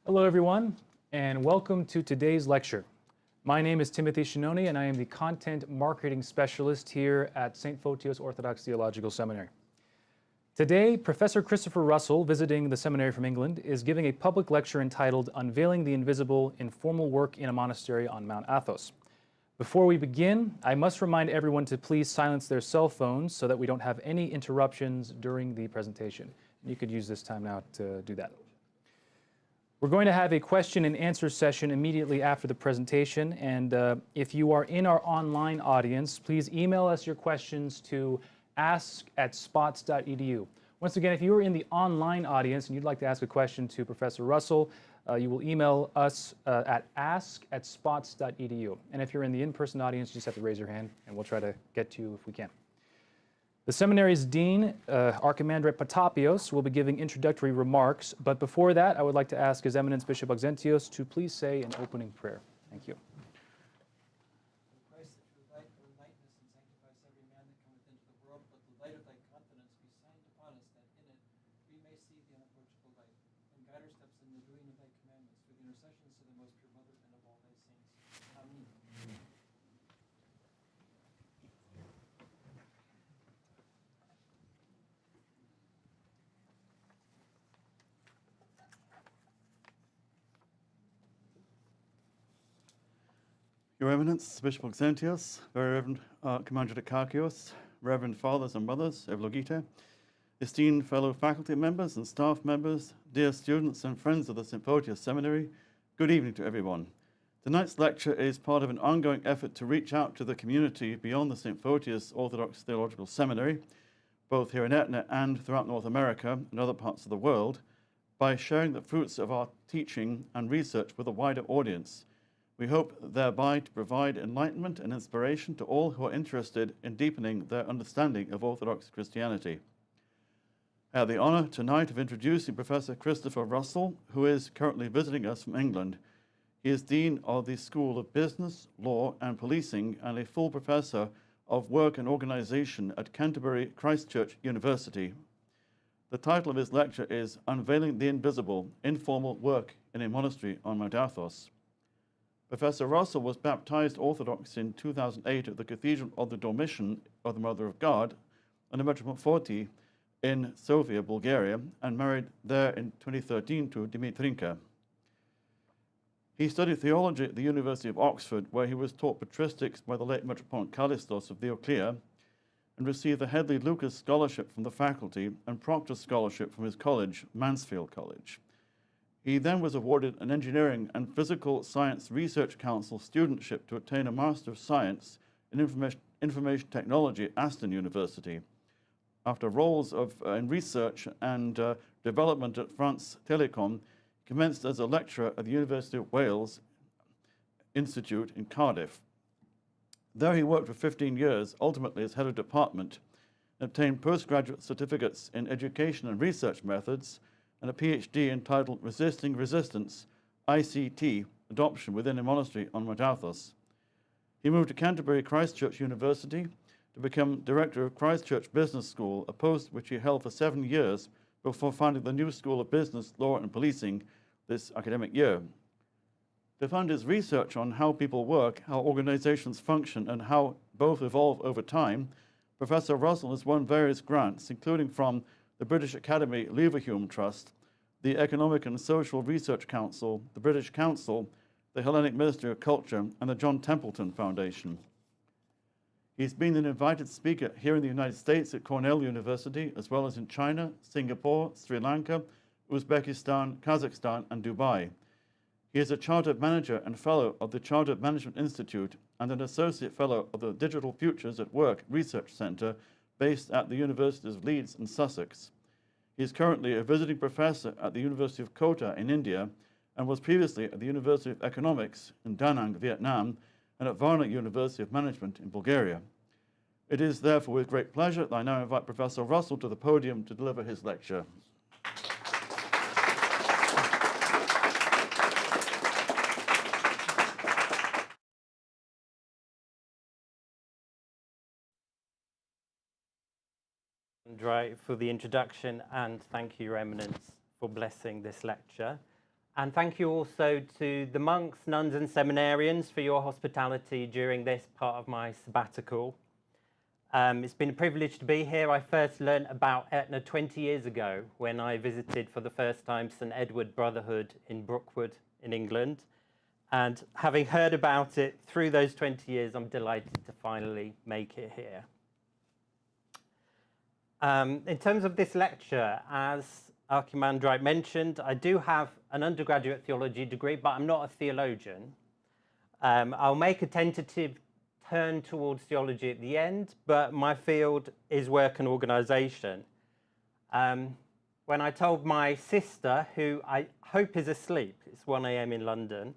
Hello everyone, and welcome to today's lecture. My name is Timothy Shinoni, and I am the Content Marketing Specialist here at St. Photios Orthodox Theological Seminary. Today, Professor Christopher Russell, visiting the seminary from England, is giving a public lecture entitled Unveiling the Invisible, Informal Work in a Monastery on Mount Athos. Before we begin, I must remind everyone to please silence their cell phones so that we don't have any interruptions during the presentation. You could use this time now to do that. We're going to have a question and answer session immediately after the presentation, and if you are in our online audience, please email us your questions to ask@spots.edu. Once again, if you are in the online audience and you'd like to ask a question to Professor Russell, you will email us at ask@spots.edu. And if you're in the in-person audience, you just have to raise your hand, and we'll try to get to you if we can. The seminary's dean, Archimandrite Photios, will be giving introductory remarks, but before that, I would like to ask His Eminence Bishop Auxentios to please say an opening prayer. Thank you. Christ, that true light or lightness and sanctifies every man that cometh into the world, let the light of thy countenance be shined upon us, that in it we may see the unapproachable light, and guide our steps in the doing of thy commandments, through the intercessions of the most pure mother and of all thy saints. Amen. Your Eminence, Bishop Auxentios, Very Reverend Archimandrite Kakaios, Reverend Fathers and Mothers, Evlogita, esteemed fellow faculty members and staff members, dear students and friends of the St. Photios Seminary, good evening to everyone. Tonight's lecture is part of an ongoing effort to reach out to the community beyond the St. Photios Orthodox Theological Seminary, both here in Etna and throughout North America and other parts of the world, by sharing the fruits of our teaching and research with a wider audience. We hope thereby to provide enlightenment and inspiration to all who are interested in deepening their understanding of Orthodox Christianity. I have the honor tonight of introducing Professor Christopher Russell, who is currently visiting us from England. He is Dean of the School of Business, Law and Policing and a full professor of Work and Organization at Canterbury Christ Church University. The title of his lecture is Unveiling the Invisible, Informal Work in a Monastery on Mount Athos. Professor Russell was baptized Orthodox in 2008 at the Cathedral of the Dormition of the Mother of God and the Metropolitan in Sofia, Bulgaria, and married there in 2013 to Dimitrinka. He studied theology at the University of Oxford, where he was taught patristics by the late Metropolitan Callistos of Theoclea, and received the Hedley Lucas Scholarship from the faculty and Proctor Scholarship from his college, Mansfield College. He then was awarded an Engineering and Physical Science Research Council studentship to obtain a Master of Science in Information Technology at Aston University. After roles in research and development at France Telecom, he commenced as a lecturer at the University of Wales Institute in Cardiff. There he worked for 15 years, ultimately as head of department, and obtained postgraduate certificates in education and research methods, and a PhD entitled Resisting Resistance, ICT, Adoption Within a Monastery on Mount Athos. He moved to Canterbury Christ Church University to become director of Christ Church Business School, a post which he held for 7 years before founding the new School of Business, Law and Policing this academic year. To fund his research on how people work, how organizations function, and how both evolve over time, Professor Russell has won various grants, including from the British Academy Leverhulme Trust, the Economic and Social Research Council, the British Council, the Hellenic Ministry of Culture, and the John Templeton Foundation. He's been an invited speaker here in the United States at Cornell University, as well as in China, Singapore, Sri Lanka, Uzbekistan, Kazakhstan, and Dubai. He is a Chartered Manager and Fellow of the Chartered Management Institute and an Associate Fellow of the Digital Futures at Work Research Center based at the Universities of Leeds and Sussex. He is currently a visiting professor at the University of Kota in India and was previously at the University of Economics in Da Nang, Vietnam, and at Varna University of Management in Bulgaria. It is therefore with great pleasure that I now invite Professor Russell to the podium to deliver his lecture. For the introduction, and thank you, Your Eminence, for blessing this lecture. And thank you also to the monks, nuns and seminarians for your hospitality during this part of my sabbatical. It's been a privilege to be here. I first learned about Etna 20 years ago when I visited for the first time St Edward Brotherhood in Brookwood in England. And having heard about it through those 20 years, I'm delighted to finally make it here. In terms of this lecture, as Archimandrite mentioned, I do have an undergraduate theology degree, but I'm not a theologian. I'll make a tentative turn towards theology at the end, but my field is work and organisation. When I told my sister, who I hope is asleep, it's 1 a.m. in London,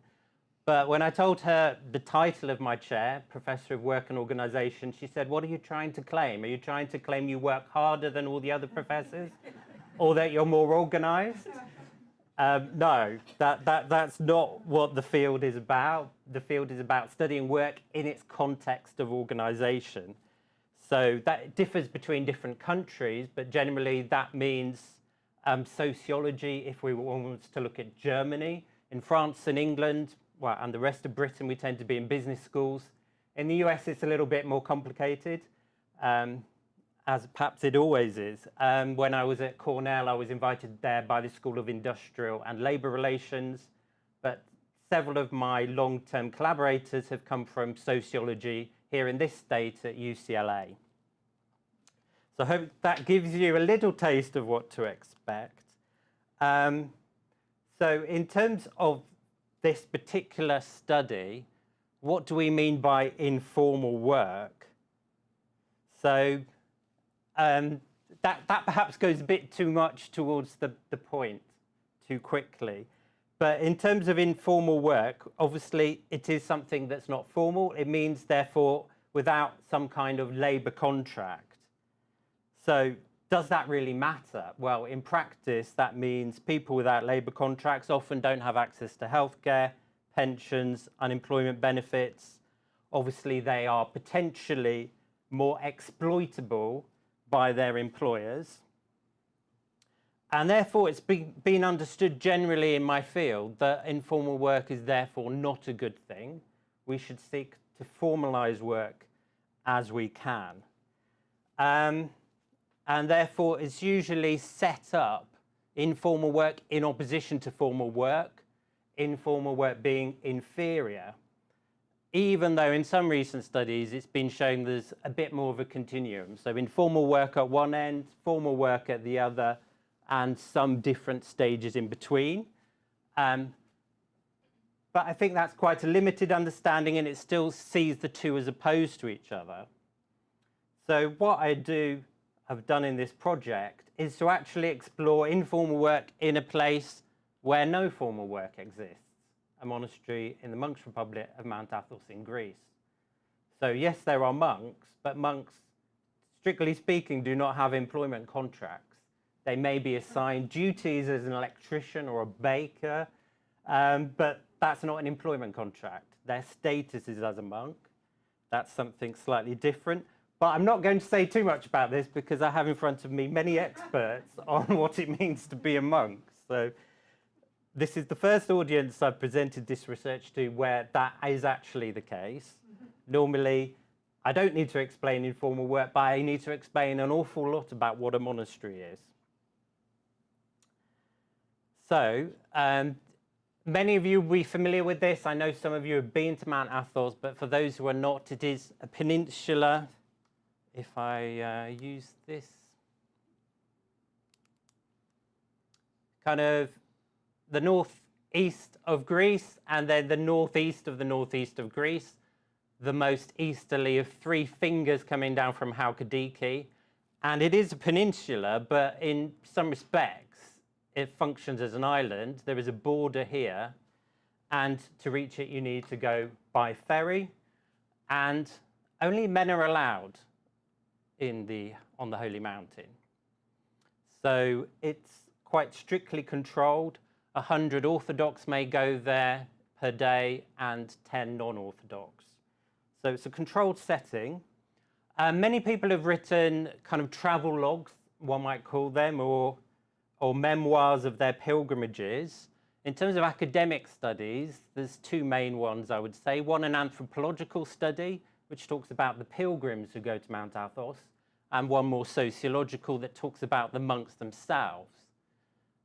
but when I told her the title of my chair, Professor of Work and Organisation, she said, "What are you trying to claim? Are you trying to claim you work harder than all the other professors? Or that you're more organised?" No, that's not what the field is about. The field is about studying work in its context of organisation. So that differs between different countries, but generally that means sociology if we want to look at Germany. In France and England, well, and the rest of Britain, we tend to be in business schools. In the US, it's a little bit more complicated, as perhaps it always is. When I was at Cornell, I was invited there by the School of Industrial and Labour Relations, but several of my long-term collaborators have come from sociology here in this state at UCLA. So I hope that gives you a little taste of what to expect. So in terms of this particular study, what do we mean by informal work? So that perhaps goes a bit too much towards the point too quickly. But in terms of informal work, obviously it is something that's not formal. It means, therefore, without some kind of labour contract. So does that really matter? Well, in practice, that means people without labour contracts often don't have access to healthcare, pensions, unemployment benefits. Obviously, they are potentially more exploitable by their employers. And therefore, it's been understood generally in my field that informal work is therefore not a good thing. We should seek to formalise work as we can. And therefore, it's usually set up, informal work in opposition to formal work, informal work being inferior, even though in some recent studies it's been shown there's a bit more of a continuum. So informal work at one end, formal work at the other, and some different stages in between. But I think that's quite a limited understanding, and it still sees the two as opposed to each other. So what I've done in this project is to actually explore informal work in a place where no formal work exists, a monastery in the Monks' Republic of Mount Athos in Greece. So yes, there are monks, but monks, strictly speaking, do not have employment contracts. They may be assigned duties as an electrician or a baker, but that's not an employment contract. Their status is as a monk. That's something slightly different. But I'm not going to say too much about this because I have in front of me many experts on what it means to be a monk. So this is the first audience I've presented this research to where that is actually the case. Normally, I don't need to explain informal work, but I need to explain an awful lot about what a monastery is. So many of you will be familiar with this. I know some of you have been to Mount Athos, but for those who are not, it is a peninsula. If I use this kind of the northeast of Greece and then the northeast of Greece, the most easterly of three fingers coming down from Halkidiki. And it is a peninsula, but in some respects, it functions as an island. There is a border here, and to reach it, you need to go by ferry, and only men are allowed on the Holy Mountain. So it's quite strictly controlled. 100 Orthodox may go there per day and 10 non-Orthodox. So it's a controlled setting. Many people have written kind of travel logs, one might call them, or memoirs of their pilgrimages. In terms of academic studies, there's two main ones, I would say. One, an anthropological study, which talks about the pilgrims who go to Mount Athos, and one more sociological that talks about the monks themselves.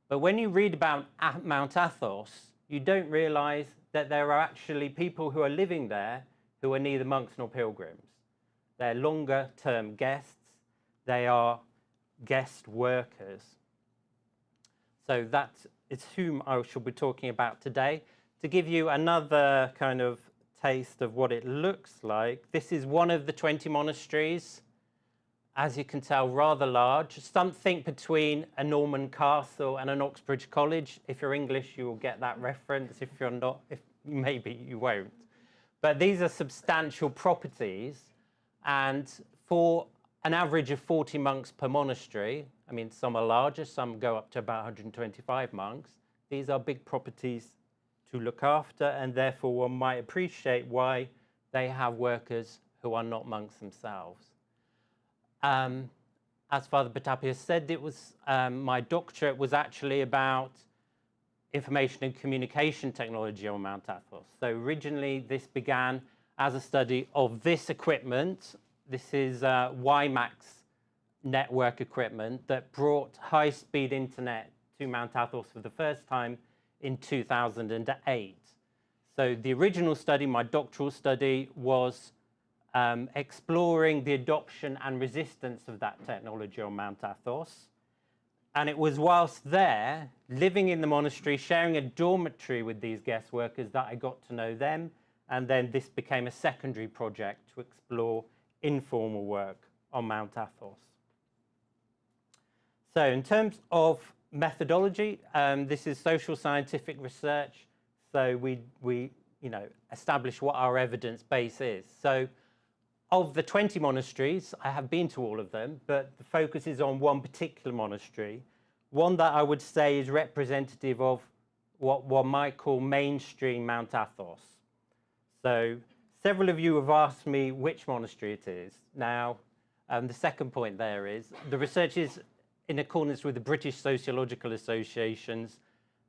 But when you read about Mount Athos, you don't realize that there are actually people who are living there who are neither monks nor pilgrims. They're longer-term guests. They are guest workers. So that is whom I shall be talking about today. To give you another kind of taste of what it looks like, this is one of the 20 monasteries. As you can tell, rather large, something between a Norman castle and an Oxbridge college. If you're English, you will get that reference. If you're not, maybe you won't. But these are substantial properties, and for an average of 40 monks per monastery, I mean, some are larger, some go up to about 125 monks. These are big properties to look after, and therefore one might appreciate why they have workers who are not monks themselves. As Father Photios said, it was my doctorate was actually about information and communication technology on Mount Athos. So originally this began as a study of this equipment. This is WiMAX network equipment that brought high-speed internet to Mount Athos for the first time in 2008. So the original study, my doctoral study, was exploring the adoption and resistance of that technology on Mount Athos. And it was whilst there, living in the monastery, sharing a dormitory with these guest workers, that I got to know them. And then this became a secondary project to explore informal work on Mount Athos. So in terms of methodology, this is social scientific research. So we establish what our evidence base is. So of the 20 monasteries, I have been to all of them, but the focus is on one particular monastery, one that I would say is representative of what one might call mainstream Mount Athos. So several of you have asked me which monastery it is. Now, the second point there is the research is in accordance with the British Sociological Association's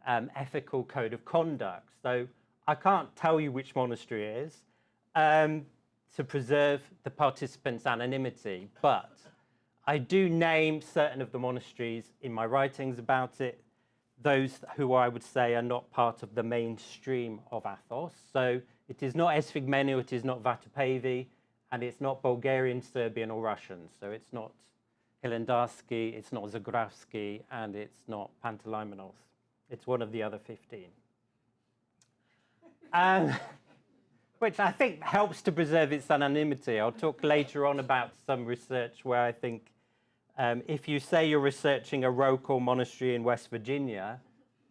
ethical code of conduct. So I can't tell you which monastery it is to preserve the participants' anonymity, but I do name certain of the monasteries in my writings about it, those who I would say are not part of the mainstream of Athos. So it is not Esfigmeniu, it is not Vatupevi, and it's not Bulgarian, Serbian, or Russian. So it's not Hilandarski, it's not Zagravski, and it's not Panteleimonos. It's one of the other 15. Which I think helps to preserve its anonymity. I'll talk later on about some research where I think if you say you're researching a Rocor monastery in West Virginia,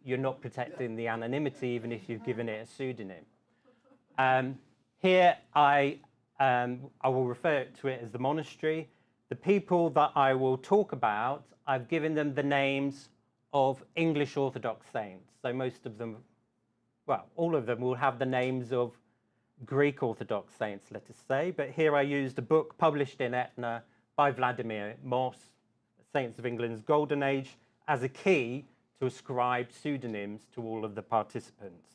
you're not protecting the anonymity, even if you've given it a pseudonym. Here, I will refer to it as the monastery. The people that I will talk about, I've given them the names of English Orthodox saints. So most of them, well, all of them will have the names of Greek Orthodox saints, let us say. But here I used a book published in Etna by Vladimir Moss, Saints of England's Golden Age, as a key to ascribe pseudonyms to all of the participants.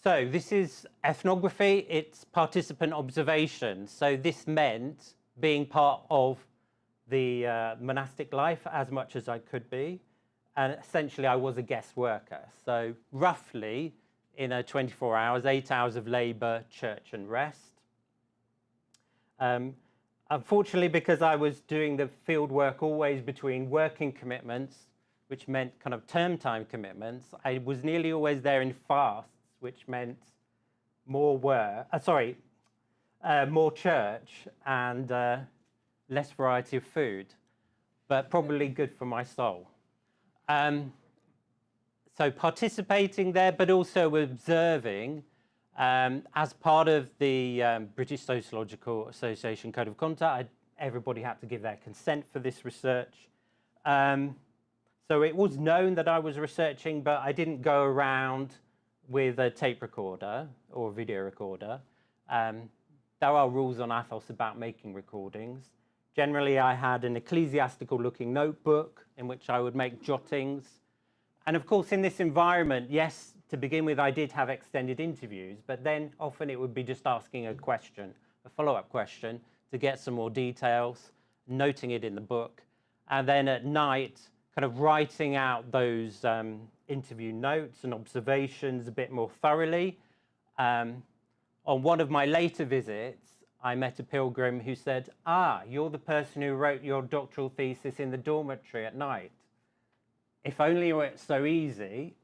So this is ethnography, it's participant observation. So this meant being part of the monastic life as much as I could be. And essentially I was a guest worker. So roughly in a 24 hours, 8 hours of labor, church and rest. Unfortunately, because I was doing the field work always between working commitments, which meant kind of term time commitments, I was nearly always there in fasts, which meant more work, more church and less variety of food, but probably good for my soul. So participating there, but also observing as part of the British Sociological Association Code of Conduct, everybody had to give their consent for this research. So it was known that I was researching, but I didn't go around with a tape recorder or a video recorder. There are rules on Athos about making recordings. Generally, I had an ecclesiastical-looking notebook in which I would make jottings, And of course, in this environment, yes, to begin with, I did have extended interviews, but then often it would be just asking a question, a follow-up question, to get some more details, noting it in the book, and then at night, kind of writing out those interview notes and observations a bit more thoroughly. On one of my later visits, I met a pilgrim who said, "Ah, you're the person who wrote your doctoral thesis in the dormitory at night." If only it were so easy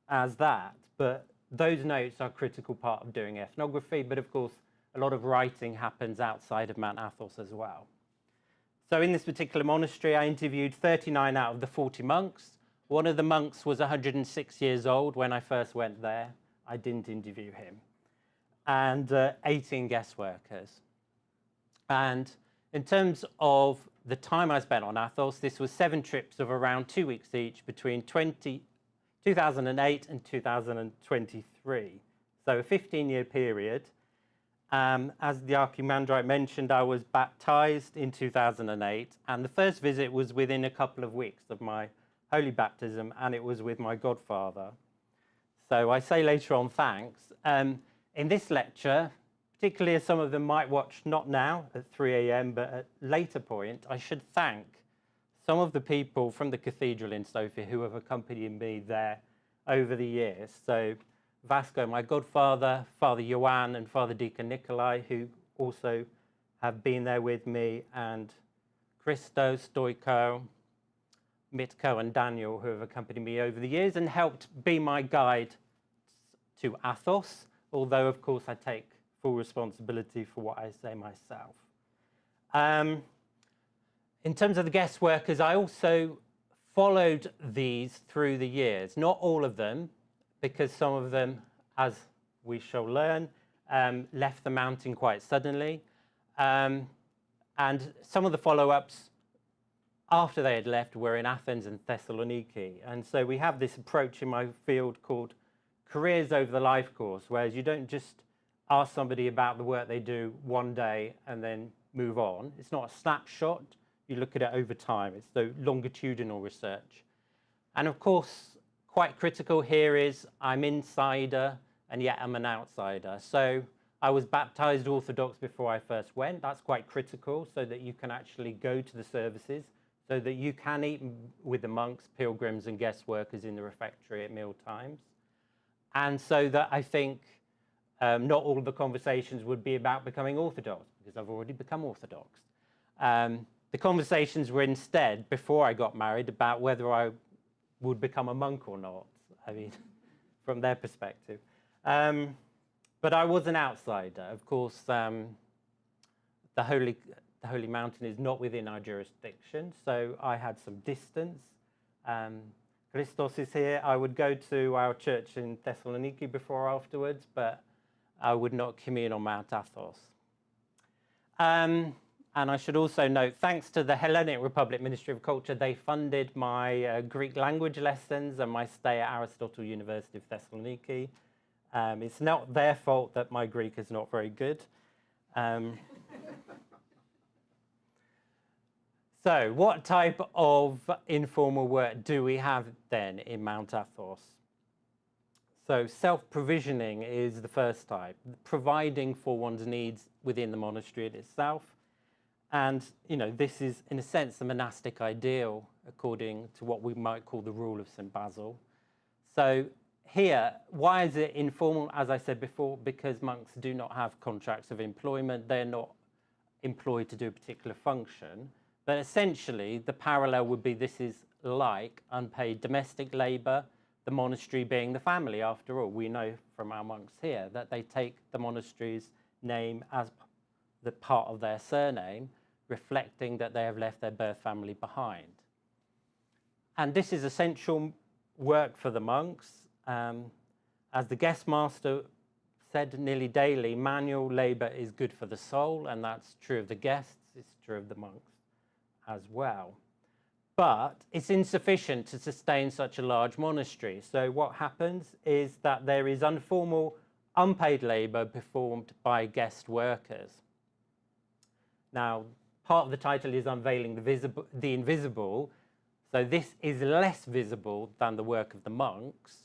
as that, but those notes are a critical part of doing ethnography, but of course, a lot of writing happens outside of Mount Athos as well. So in this particular monastery, I interviewed 39 out of the 40 monks. One of the monks was 106 years old when I first went there. I didn't interview him. And 18 guest workers. And in terms of the time I spent on Athos, this was 7 trips of around 2 weeks each between 2008 and 2023. So a 15-year period. As the Archimandrite mentioned, I was baptized in 2008, and the first visit was within a couple of weeks of my holy baptism, and it was with my godfather. So I say later on thanks. In this lecture, particularly as some of them might watch not now at 3 a.m., but at a later point, I should thank some of the people from the cathedral in Sofia who have accompanied me there over the years. So Vasco, my godfather, Father Ioan and Father Deacon Nikolai, who also have been there with me, and Christo, Stoico, Mitko and Daniel, who have accompanied me over the years and helped be my guide to Athos, although of course I take full responsibility for what I say myself. In terms of the guest workers, I also followed these through the years. Not all of them, because some of them, as we shall learn, left the mountain quite suddenly. And some of the follow-ups after they had left were in Athens and Thessaloniki. And so we have this approach in my field called careers over the life course, whereas you don't just ask somebody about the work they do one day and then move on. It's not a snapshot. You look at it over time. It's the longitudinal research. And of course, quite critical here is I'm insider and yet I'm an outsider. So I was baptized Orthodox before I first went. That's quite critical so that you can actually go to the services, so that you can eat with the monks, pilgrims and guest workers in the refectory at meal times. And so that I think not all of the conversations would be about becoming Orthodox, because I've already become Orthodox. The conversations were instead, before I got married, about whether I would become a monk or not, I mean, from their perspective. But I was an outsider. Of course, the Holy Mountain is not within our jurisdiction, so I had some distance. Christos is here. I would go to our church in Thessaloniki before or afterwards, but I would not commune on Mount Athos. And I should also note, thanks to the Hellenic Republic Ministry of Culture, they funded my Greek language lessons and my stay at Aristotle University of Thessaloniki. It's not their fault that my Greek is not very good. So what type of informal work do we have then in Mount Athos? So self-provisioning is the first type, providing for one's needs within the monastery itself. And, you know, this is, in a sense, the monastic ideal, according to what we might call the rule of St. Basil. So here, why is it informal? As I said before, because monks do not have contracts of employment. They're not employed to do a particular function. But essentially, the parallel would be this is like unpaid domestic labor, the monastery being the family, after all. We know from our monks here that they take the monastery's name as the part of their surname, reflecting that they have left their birth family behind. And this is essential work for the monks. As the guest master said nearly daily, manual labor is good for the soul, and that's true of the guests, it's true of the monks as well. But it's insufficient to sustain such a large monastery. So what happens is that there is informal, unpaid labor performed by guest workers. Now, part of the title is Unveiling the Invisible. So this is less visible than the work of the monks.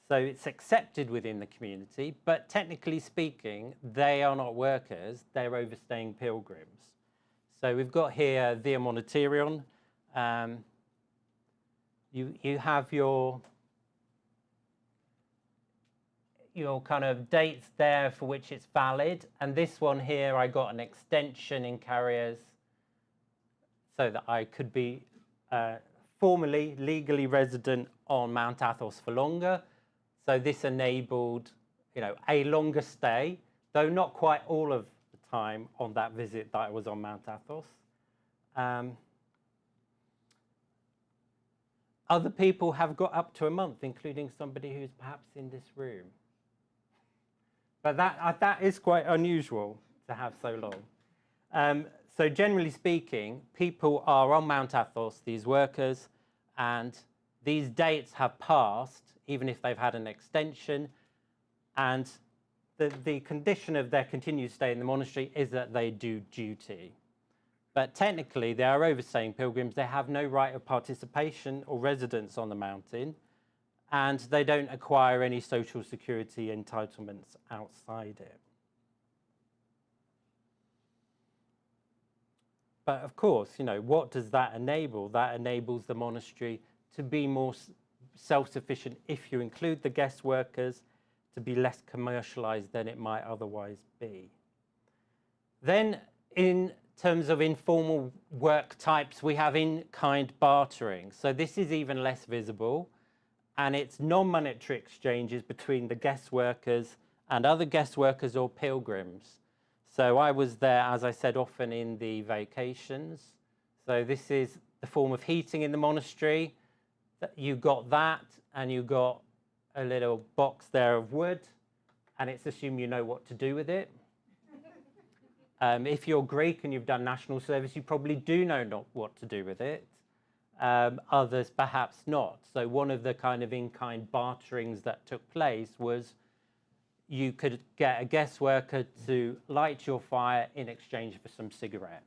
So it's accepted within the community, but technically speaking, they are not workers, they're overstaying pilgrims. So we've got here Via Monaterion. You have your kind of dates there for which it's valid. And this one here, I got an extension in carriers so that I could be formally, legally resident on Mount Athos for longer. So this enabled, a longer stay, though not quite all of the time on that visit that I was on Mount Athos. Other people have got up to a month, including somebody who's perhaps in this room. But that is quite unusual to have so long. So generally speaking, people are on Mount Athos, these workers, and these dates have passed, even if they've had an extension. And the condition of their continued stay in the monastery is that they do duty. But technically, they are overstaying pilgrims. They have no right of participation or residence on the mountain, and they don't acquire any social security entitlements outside it. But of course, what does that enable? That enables the monastery to be more self-sufficient if you include the guest workers, to be less commercialized than it might otherwise be. Then in terms of informal work types, we have in-kind bartering. So this is even less visible, and it's non-monetary exchanges between the guest workers and other guest workers or pilgrims. So I was there, as I said, often in the vacations. So this is the form of heating in the monastery. You got that, and you got a little box there of wood, and it's assumed you know what to do with it. If you're Greek and you've done national service, you probably do know what to do with it. Others perhaps not. So one of the kind of in-kind barterings that took place was you could get a guest worker to light your fire in exchange for some cigarettes.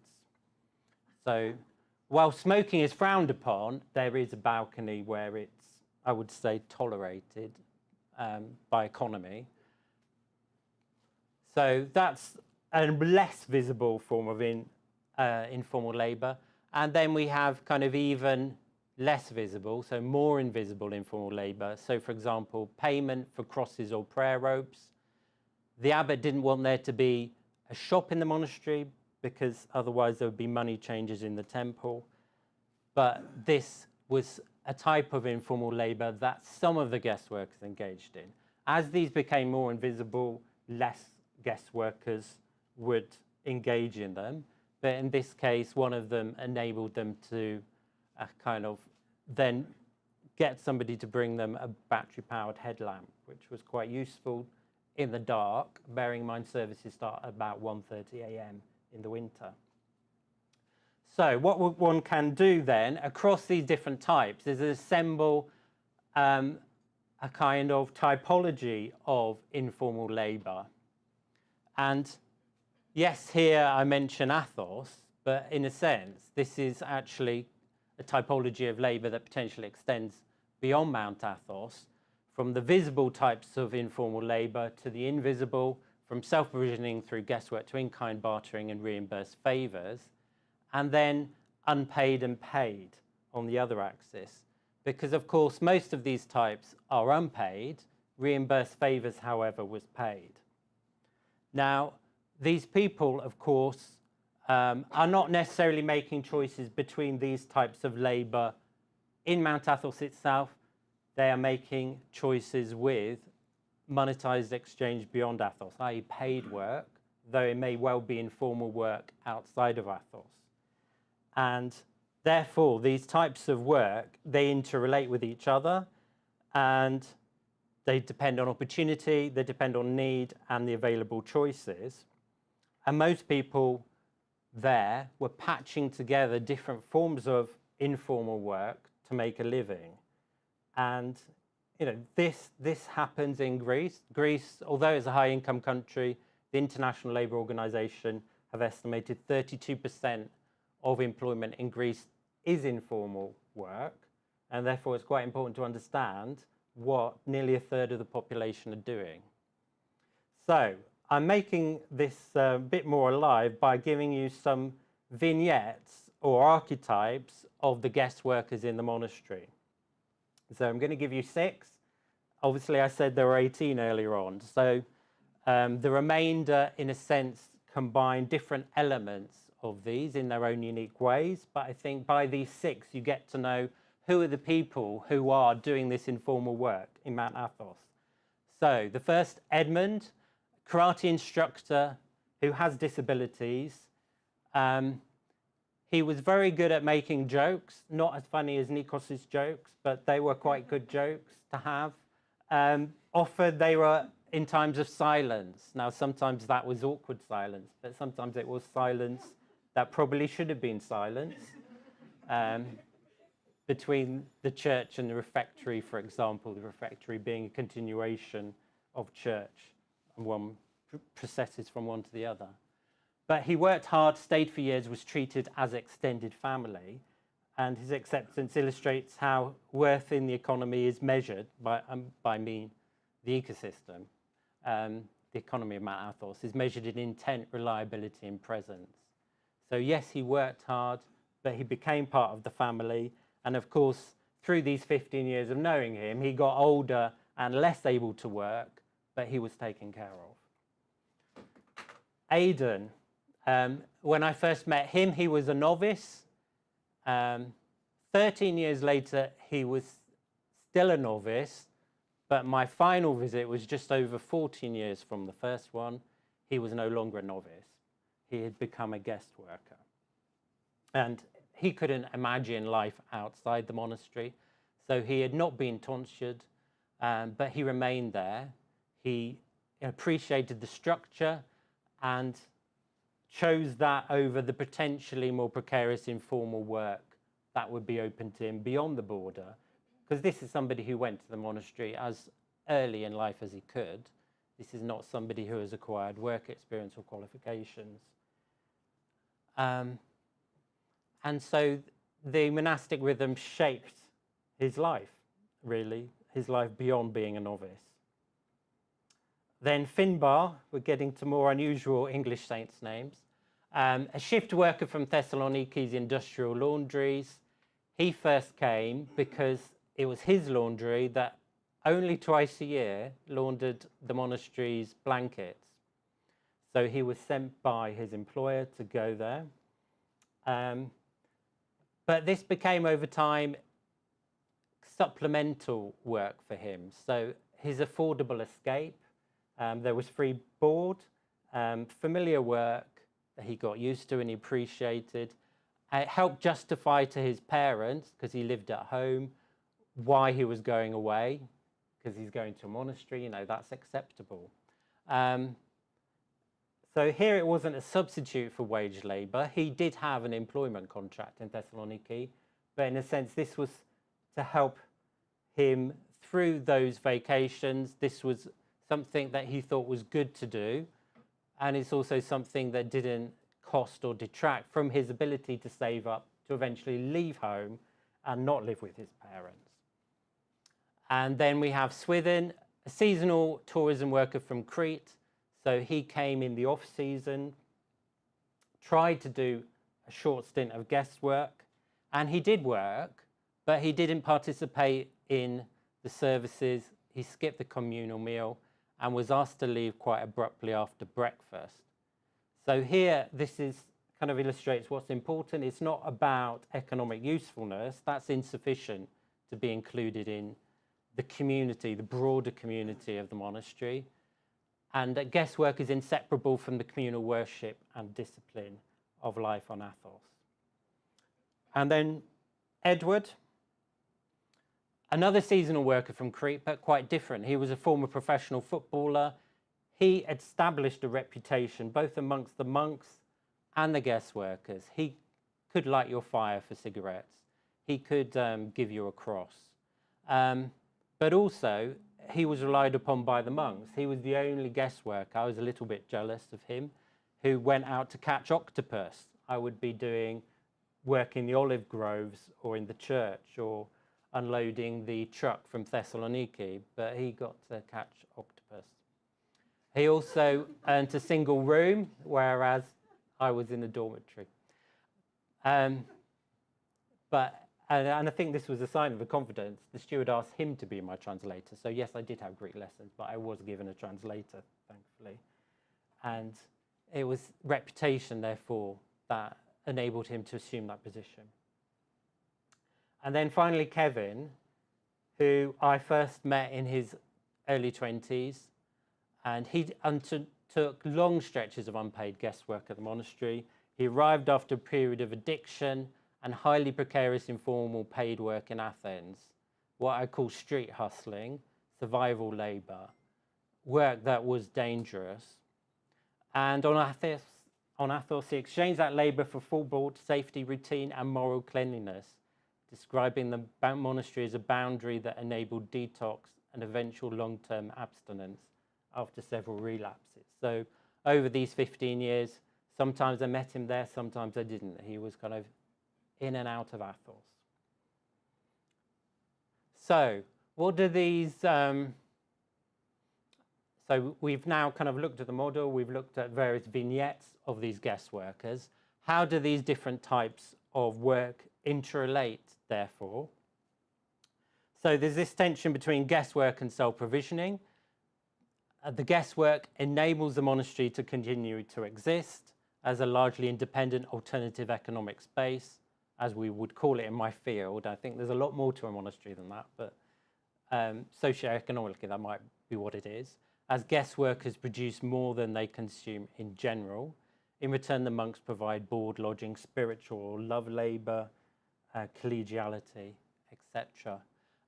So while smoking is frowned upon, there is a balcony where it's, I would say, tolerated by economy. So that's a less visible form of informal labor. And then we have kind of even less visible, so more invisible informal labor. So for example, payment for crosses or prayer ropes. The abbot didn't want there to be a shop in the monastery because otherwise there would be money changes in the temple. But this was a type of informal labor that some of the guest workers engaged in. As these became more invisible, less guest workers would engage in them. But in this case, one of them enabled them to kind of then get somebody to bring them a battery-powered headlamp, which was quite useful in the dark, bearing in mind services start at about 1:30 a.m. in the winter. So what one can do then across these different types is assemble a kind of typology of informal labor. And yes, here I mention Athos, but in a sense, this is actually a typology of labor that potentially extends beyond Mount Athos, from the visible types of informal labor to the invisible, from self-provisioning through guesswork to in-kind bartering and reimbursed favors, and then unpaid and paid on the other axis. Because of course, most of these types are unpaid. Reimbursed favors, however, was paid. Now, these people, of course, are not necessarily making choices between these types of labor in Mount Athos itself. They are making choices with monetized exchange beyond Athos, i.e. paid work, though it may well be informal work outside of Athos. And therefore, these types of work, they interrelate with each other, and they depend on opportunity, they depend on need and the available choices. And most people there were patching together different forms of informal work to make a living. And this happens in Greece. Greece, although it's a high-income country, the International Labour Organization have estimated 32% of employment in Greece is informal work, and therefore it's quite important to understand what nearly a third of the population are doing. So I'm making this a bit more alive by giving you some vignettes or archetypes of the guest workers in the monastery. So I'm going to give you 6. Obviously, I said there were 18 earlier on. So the remainder, in a sense, combine different elements of these in their own unique ways. But I think by these 6, you get to know who are the people who are doing this informal work in Mount Athos. So the first, Edmund, karate instructor who has disabilities. He was very good at making jokes, not as funny as Nikos's jokes, but they were quite good jokes to have. Often they were in times of silence. Now, sometimes that was awkward silence, but sometimes it was silence that probably should have been silence between the church and the refectory, for example, the refectory being a continuation of church, and one processes from one to the other. But he worked hard, stayed for years, was treated as extended family, and his acceptance illustrates how worth in the economy is measured by me, the ecosystem. The economy of Mount Athos is measured in intent, reliability, and presence. So yes, he worked hard, but he became part of the family. And of course, through these 15 years of knowing him, he got older and less able to work, but he was taken care of. Aidan, when I first met him, he was a novice. 13 years later, he was still a novice, but my final visit was just over 14 years from the first one. He was no longer a novice. He had become a guest worker. And he couldn't imagine life outside the monastery. So he had not been tonsured, but he remained there. He appreciated the structure and chose that over the potentially more precarious informal work that would be open to him beyond the border, because this is somebody who went to the monastery as early in life as he could. This is not somebody who has acquired work experience or qualifications. And so the monastic rhythm shaped his life, really, his life beyond being a novice. Then Finbar, we're getting to more unusual English saints' names. A shift worker from Thessaloniki's industrial laundries. He first came because it was his laundry that only twice a year laundered the monastery's blankets. So he was sent by his employer to go there. But this became over time supplemental work for him. So his affordable escape, there was free board, familiar work that he got used to and he appreciated. It helped justify to his parents, because he lived at home, why he was going away, because he's going to a monastery, you know, that's acceptable. So here it wasn't a substitute for wage labour. He did have an employment contract in Thessaloniki, but in a sense this was to help him through those vacations. This was something that he thought was good to do, and it's also something that didn't cost or detract from his ability to save up to eventually leave home and not live with his parents. And then we have Swithin, a seasonal tourism worker from Crete. So he came in the off-season, tried to do a short stint of guest work, and he did work, but he didn't participate in the services. He skipped the communal meal and was asked to leave quite abruptly after breakfast. So here, this is kind of illustrates what's important. It's not about economic usefulness. That's insufficient to be included in the community, the broader community of the monastery. And guest work is inseparable from the communal worship and discipline of life on Athos. And then Edward, another seasonal worker from Crete, but quite different. He was a former professional footballer. He established a reputation both amongst the monks and the guest workers. He could light your fire for cigarettes. He could give you a cross. But also, he was relied upon by the monks. He was the only guest worker, I was a little bit jealous of him, who went out to catch octopus. I would be doing work in the olive groves or in the church or unloading the truck from Thessaloniki, but he got to catch octopus. He also earned a single room, whereas I was in a dormitory. And I think this was a sign of a confidence. The steward asked him to be my translator. So yes, I did have Greek lessons, but I was given a translator, thankfully. And it was reputation, therefore, that enabled him to assume that position. And then finally, Kevin, who I first met in his early 20s, and he undertook long stretches of unpaid guest work at the monastery. He arrived after a period of addiction and highly precarious informal paid work in Athens, what I call street hustling, survival labour, work that was dangerous. And on Athos, he exchanged that labour for full board safety routine and moral cleanliness, describing the monastery as a boundary that enabled detox and eventual long-term abstinence after several relapses. So over these 15 years, sometimes I met him there, sometimes I didn't. He was kind of in and out of Athos. So what do these, so we've now kind of looked at the model, we've looked at various vignettes of these guest workers. How do these different types of work interrelate, therefore? So there's this tension between guest work and self-provisioning. The guest work enables the monastery to continue to exist as a largely independent alternative economic space, as we would call it in my field. I think there's a lot more to a monastery than that, but socioeconomically that might be what it is. As guest workers produce more than they consume in general, in return the monks provide board, lodging, spiritual, love labour, collegiality, etc.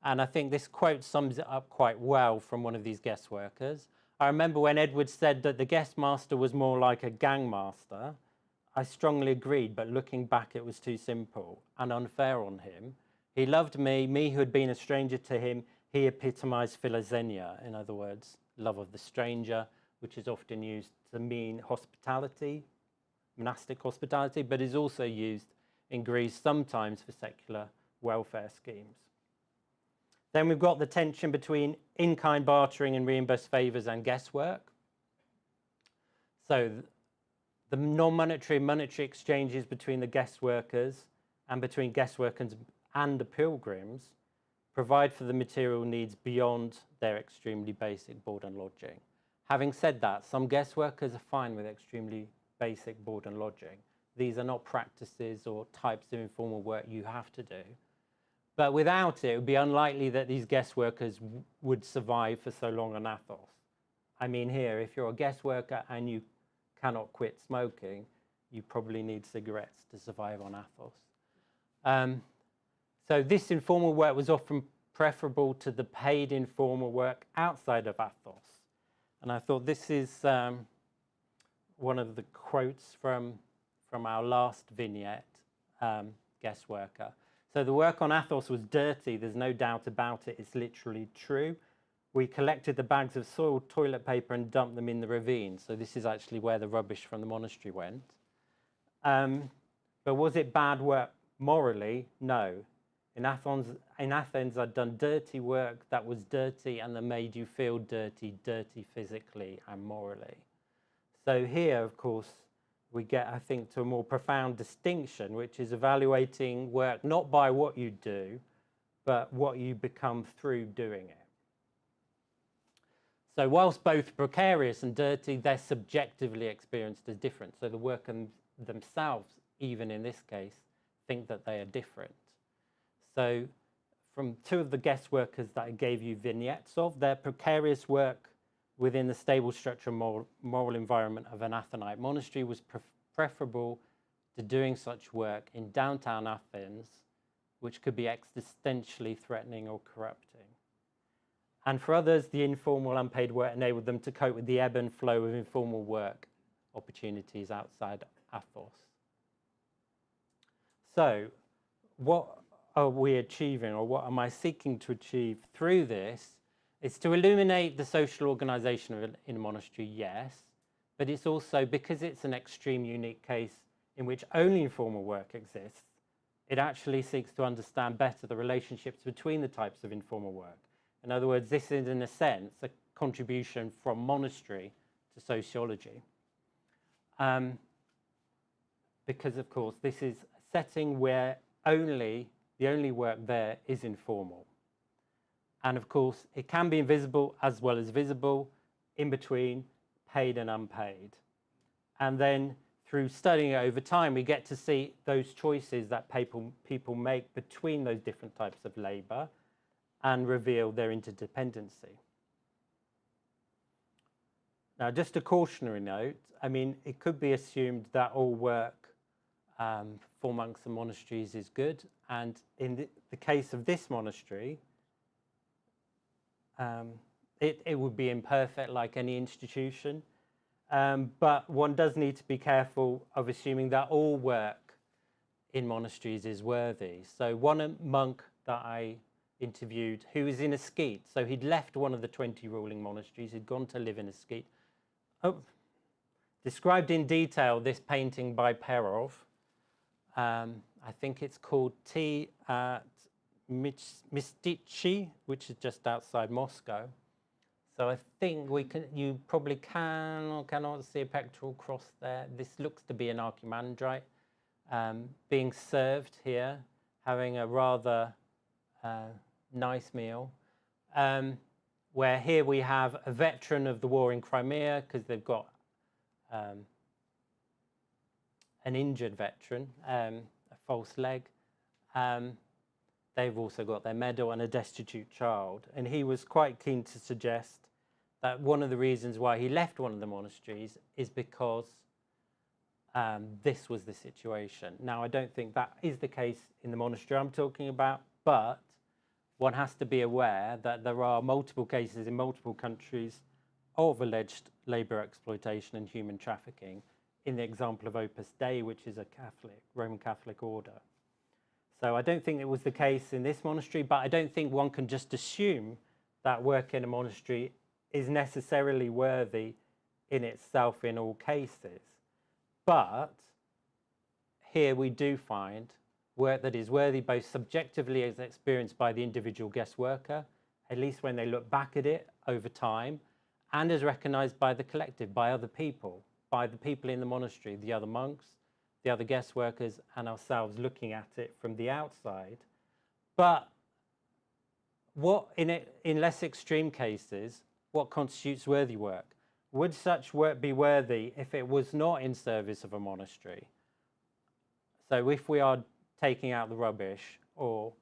And I think this quote sums it up quite well from one of these guest workers. I remember when Edward said that the guest master was more like a gang master. I strongly agreed, but looking back, it was too simple and unfair on him. He loved me who had been a stranger to him. He epitomized philoxenia, in other words, love of the stranger, which is often used to mean hospitality, monastic hospitality, but is also used in Greece sometimes for secular welfare schemes. Then we've got the tension between in-kind bartering and reimbursed favours and guest work. So the non-monetary and monetary exchanges between the guest workers and between guest workers and the pilgrims provide for the material needs beyond their extremely basic board and lodging. Having said that, some guest workers are fine with extremely basic board and lodging. These are not practices or types of informal work you have to do. But without it, it would be unlikely that these guest workers would survive for so long on Athos. I mean here, if you're a guest worker and you cannot quit smoking, you probably need cigarettes to survive on Athos. So this informal work was often preferable to the paid informal work outside of Athos. And I thought this is one of the quotes from our last vignette, guest worker. So the work on Athos was dirty, there's no doubt about it, it's literally true. We collected the bags of soiled toilet paper and dumped them in the ravine. So this is actually where the rubbish from the monastery went. But was it bad work morally? No. In Athens, I'd done dirty work that was dirty and that made you feel dirty, dirty physically and morally. So here, of course, we get, I think, to a more profound distinction, which is evaluating work not by what you do, but what you become through doing it. So whilst both precarious and dirty, they're subjectively experienced as different. So the work themselves, even in this case, think that they are different. So from two of the guest workers that I gave you vignettes of, their precarious work within the stable structure and moral environment of an Athenite monastery was preferable to doing such work in downtown Athens, which could be existentially threatening or corrupting. And for others, the informal unpaid work enabled them to cope with the ebb and flow of informal work opportunities outside Athos. So what are we achieving, or what am I seeking to achieve through this? It's to illuminate the social organisation in a monastery, yes, but it's also, because it's an extreme unique case in which only informal work exists, it actually seeks to understand better the relationships between the types of informal work. In other words, this is, in a sense, a contribution from monastery to sociology. Because, of course, this is a setting where the only work there is informal. And, of course, it can be invisible as well as visible, in between paid and unpaid. And then through studying it over time, we get to see those choices that people make between those different types of labour and reveal their interdependency. Now, just a cautionary note, I mean, it could be assumed that all work for monks and monasteries is good. And in the case of this monastery, it would be imperfect like any institution. But one does need to be careful of assuming that all work in monasteries is worthy. So one monk that I interviewed who was in a skeet, so he'd left one of the 20 ruling monasteries, he'd gone to live in a skeet. Described in detail this painting by Perov. I think it's called Tea at Mystichi, which is just outside Moscow. So I think you probably can or cannot see a pectoral cross there. This looks to be an archimandrite being served here, having a rather nice meal. Where here we have a veteran of the war in Crimea, because they've got an injured veteran, a false leg. They've also got their medal and a destitute child. And he was quite keen to suggest that one of the reasons why he left one of the monasteries is because this was the situation. Now, I don't think that is the case in the monastery I'm talking about, but one has to be aware that there are multiple cases in multiple countries of alleged labour exploitation and human trafficking, in the example of Opus Dei, which is a Roman Catholic order. So I don't think it was the case in this monastery, but I don't think one can just assume that work in a monastery is necessarily worthy in itself in all cases. But here we do find work that is worthy both subjectively as experienced by the individual guest worker, at least when they look back at it over time, and as recognised by the collective, by other people, by the people in the monastery, the other monks, the other guest workers, and ourselves looking at it from the outside. But what in less extreme cases, what constitutes worthy work? Would such work be worthy if it was not in service of a monastery? So if we are taking out the rubbish or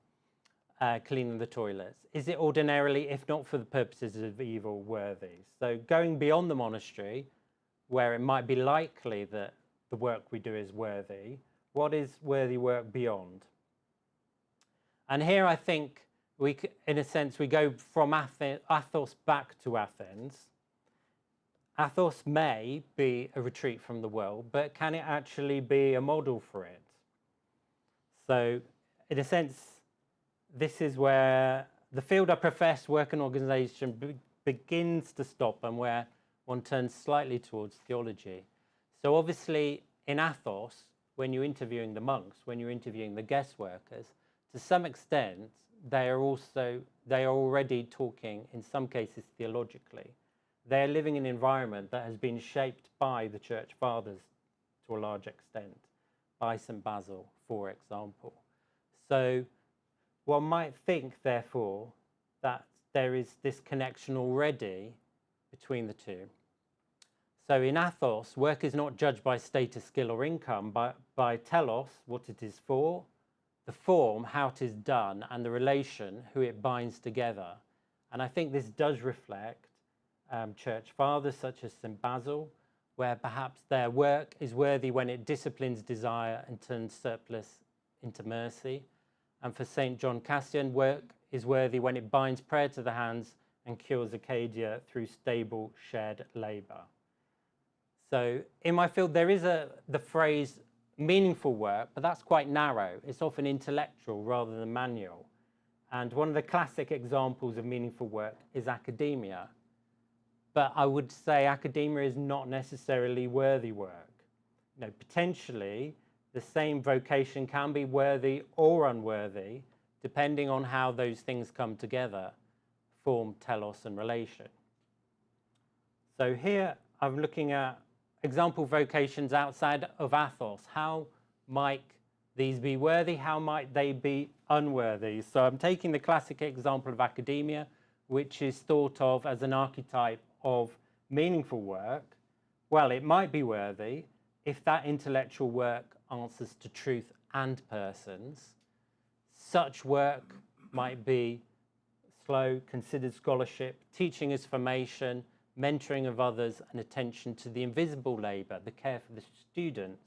cleaning the toilets, is it ordinarily, if not for the purposes of evil, worthy? So going beyond the monastery, where it might be likely that the work we do is worthy, what is worthy work beyond? And here I think in a sense, we go from Athos back to Athens. Athos may be a retreat from the world, but can it actually be a model for it? So, in a sense, this is where the field I profess, work and organisation, begins to stop, and where one turns slightly towards theology. So obviously, in Athos, when you're interviewing the monks, when you're interviewing the guest workers, to some extent, they are already talking, in some cases, theologically. They're living in an environment that has been shaped by the Church Fathers to a large extent, by St. Basil, for example. So one might think, therefore, that there is this connection already between the two. So in Athos, work is not judged by status, skill, or income, but by telos, what it is for, the form, how it is done, and the relation, who it binds together. And I think this does reflect Church Fathers such as St. Basil, where perhaps their work is worthy when it disciplines desire and turns surplus into mercy. And for St. John Cassian, work is worthy when it binds prayer to the hands and cures Acadia through stable shared labour. So in my field, there is the phrase meaningful work, but that's quite narrow. It's often intellectual rather than manual. And one of the classic examples of meaningful work is academia. But I would say academia is not necessarily worthy work. You know, potentially the same vocation can be worthy or unworthy, depending on how those things come together, form, telos, and relation. So here I'm looking at example vocations outside of Athos. How might these be worthy? How might they be unworthy? So I'm taking the classic example of academia, which is thought of as an archetype of meaningful work. Well, it might be worthy if that intellectual work answers to truth and persons. Such work might be slow, considered scholarship, teaching as formation, mentoring of others, and attention to the invisible labour, the care for the students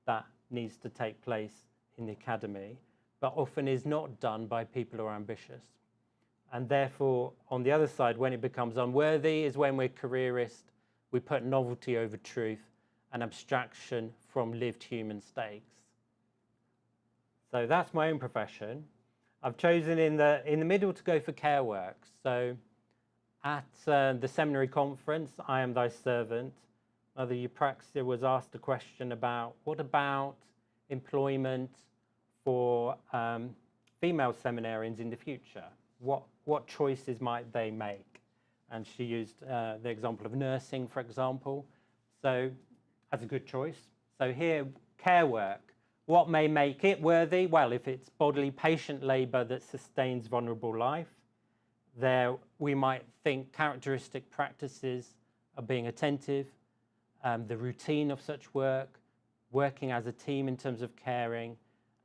that needs to take place in the academy, but often is not done by people who are ambitious. And therefore, on the other side, when it becomes unworthy is when we're careerist, we put novelty over truth and abstraction from lived human stakes. So that's my own profession. I've chosen in the middle to go for care work. So at the seminary conference, I Am Thy Servant, Mother Eupraxia was asked a question about what about employment for female seminarians in the future? What choices might they make? And she used the example of nursing, for example. So that's a good choice. So here, care work. What may make it worthy? Well, if it's bodily patient labour that sustains vulnerable life, there we might think characteristic practices of being attentive, the routine of such work, working as a team in terms of caring,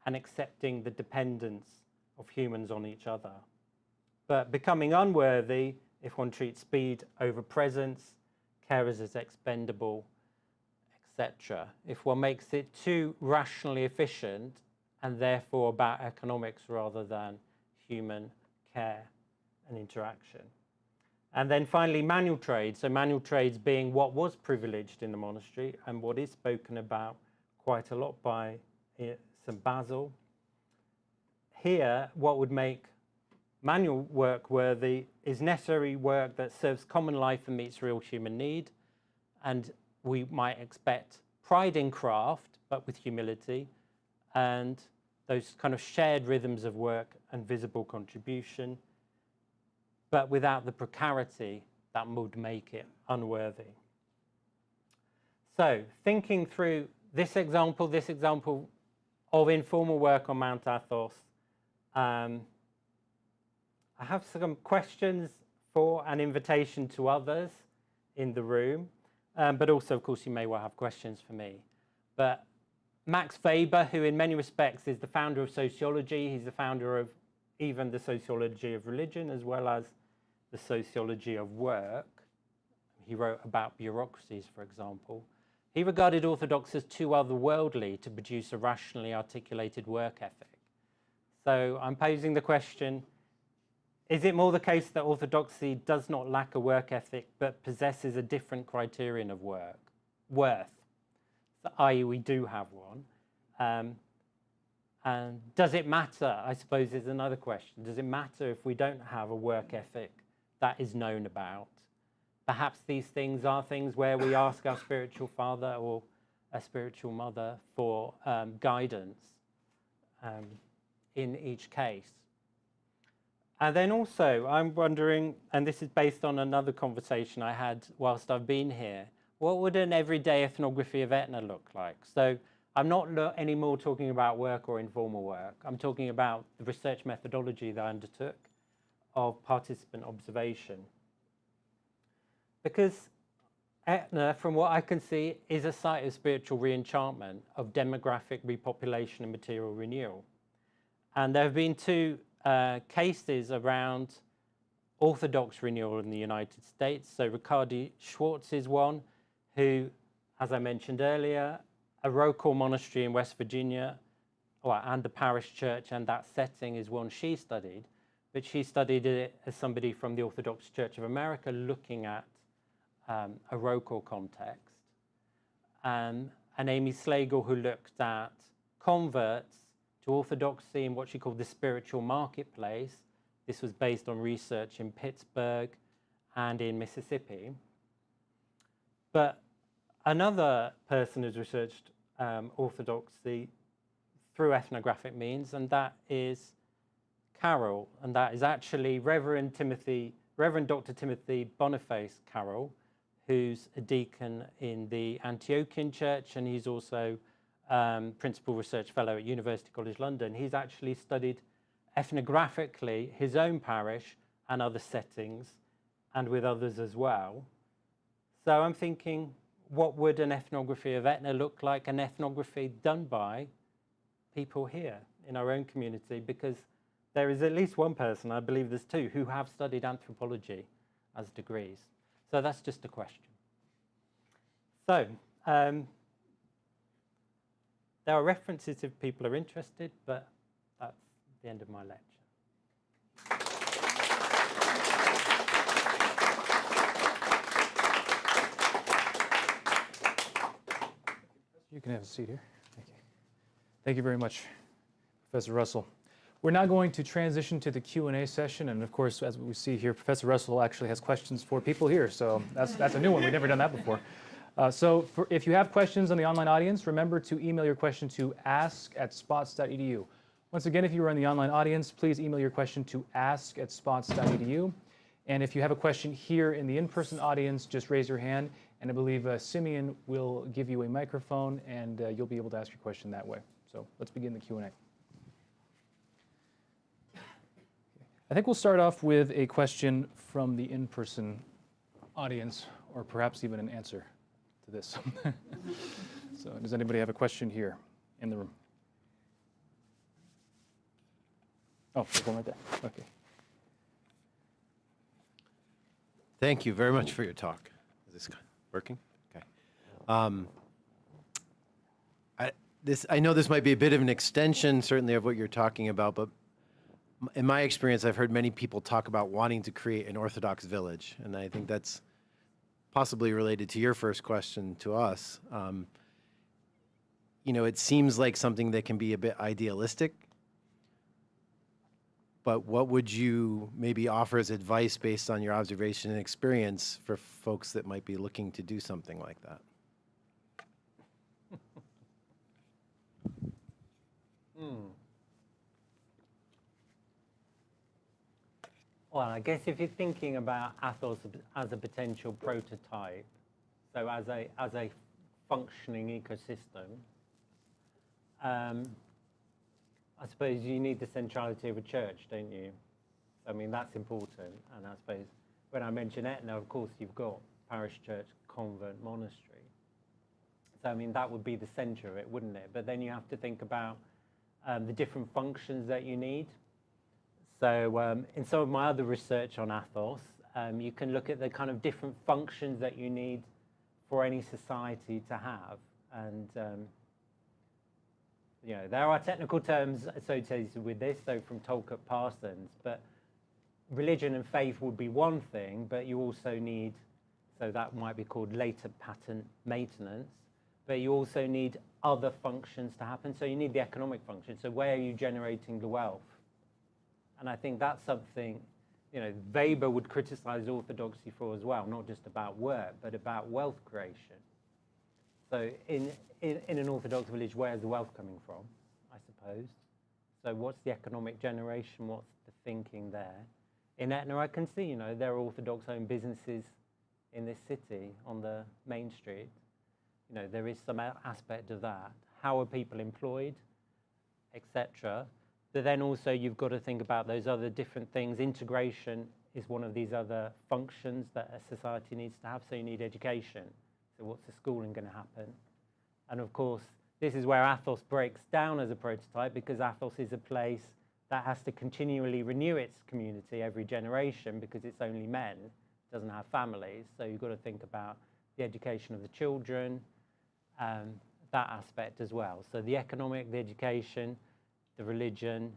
and accepting the dependence of humans on each other. But becoming unworthy if one treats speed over presence, carers as expendable, etc. If one makes it too rationally efficient and therefore about economics rather than human care and interaction. And then finally, manual trades. So manual trades being what was privileged in the monastery and what is spoken about quite a lot by St. Basil. Here, what would make manual work worthy is necessary work that serves common life and meets real human need. And we might expect pride in craft, but with humility, and those kind of shared rhythms of work and visible contribution, but without the precarity that would make it unworthy. So thinking through this example of informal work on Mount Athos, I have some questions for an invitation to others in the room, but also, of course, you may well have questions for me. But Max Weber, who in many respects is the founder of sociology, he's the founder of even the sociology of religion as well as the sociology of work. He wrote about bureaucracies, for example. He regarded Orthodox as too otherworldly to produce a rationally articulated work ethic. So I'm posing the question, is it more the case that Orthodoxy does not lack a work ethic but possesses a different criterion of worth? So, i.e. we do have one. And does it matter, I suppose is another question. Does it matter if we don't have a work ethic that is known about? Perhaps these things are things where we ask our spiritual father or a spiritual mother for guidance in each case. And then also, I'm wondering, and this is based on another conversation I had whilst I've been here, what would an everyday ethnography of Etna look like? So I'm not anymore talking about work or informal work. I'm talking about the research methodology that I undertook of participant observation. Because Etna, from what I can see, is a site of spiritual re-enchantment, of demographic repopulation and material renewal. And there have been two cases around Orthodox renewal in the United States. So Ricardi Schwartz is one who, as I mentioned earlier, a Rocal monastery in West Virginia, and the parish church and that setting is one she studied, but she studied it as somebody from the Orthodox Church of America looking at a Rocal context. And Amy Slagle, who looked at converts to Orthodoxy in what she called the spiritual marketplace. This was based on research in Pittsburgh and in Mississippi. But another person who's researched orthodoxy through ethnographic means, and that is Carroll, and that is actually Reverend Dr. Timothy Boniface Carroll, who's a deacon in the Antiochian Church, and he's also Principal Research Fellow at University College London. He's actually studied ethnographically his own parish and other settings, and with others as well. So I'm thinking, what would an ethnography of Etna look like? An ethnography done by people here in our own community, because there is at least one person, I believe there's two, who have studied anthropology as degrees. So that's just a question. So there are references if people are interested, but that's the end of my lecture. You can have a seat here. Thank you. Thank you very much, Professor Russell. We're now going to transition to the Q&A session, and of course, as we see here, Professor Russell actually has questions for people here, so that's a new one. We've never done that before. If you have questions on the online audience, remember to email your question to ask@spots.edu. Once again, if you are in the online audience, please email your question to ask@spots.edu. And if you have a question here in the in-person audience, just raise your hand, and I believe Simeon will give you a microphone, and you'll be able to ask your question that way. So let's begin the Q&A. I think we'll start off with a question from the in-person audience, or perhaps even an answer to this. So does anybody have a question here in the room? Oh, there's one right there. Okay. Thank you very much for your talk. Is this working? Okay. I know this might be a bit of an extension, certainly, of what you're talking about, but in my experience, I've heard many people talk about wanting to create an Orthodox village, and I think that's possibly related to your first question to us. You know, it seems like something that can be a bit idealistic, but what would you maybe offer as advice based on your observation and experience for folks that might be looking to do something like that? Well, I guess if you're thinking about Athos as a potential prototype, so as a functioning ecosystem, I suppose you need the centrality of a church, don't you? I mean, that's important. And I suppose when I mention Etna, of course, you've got parish church, convent, monastery. So, I mean, that would be the center of it, wouldn't it? But then you have to think about the different functions that you need. So in some of my other research on Athos, you can look at the kind of different functions that you need for any society to have. And you know, there are technical terms associated with this, so from Tolkien Parsons, but religion and faith would be one thing, but you also need, so that might be called later pattern maintenance, but you also need other functions to happen. So you need the economic function. So where are you generating the wealth? And I think that's something, you know, Weber would criticize orthodoxy for as well, not just about work, but about wealth creation. So in an Orthodox village, where's the wealth coming from, I suppose? So what's the economic generation? What's the thinking there? In Etna, I can see, you know, there are Orthodox-owned businesses in this city on the main street. You know, there is some aspect of that. How are people employed, etc. But then also you've got to think about those other different things. Integration is one of these other functions that a society needs to have. So you need education. So what's the schooling going to happen? And of course, this is where Athos breaks down as a prototype, because Athos is a place that has to continually renew its community every generation, because it's only men, it doesn't have families. So you've got to think about the education of the children, that aspect as well. So the economic, the education, the religion,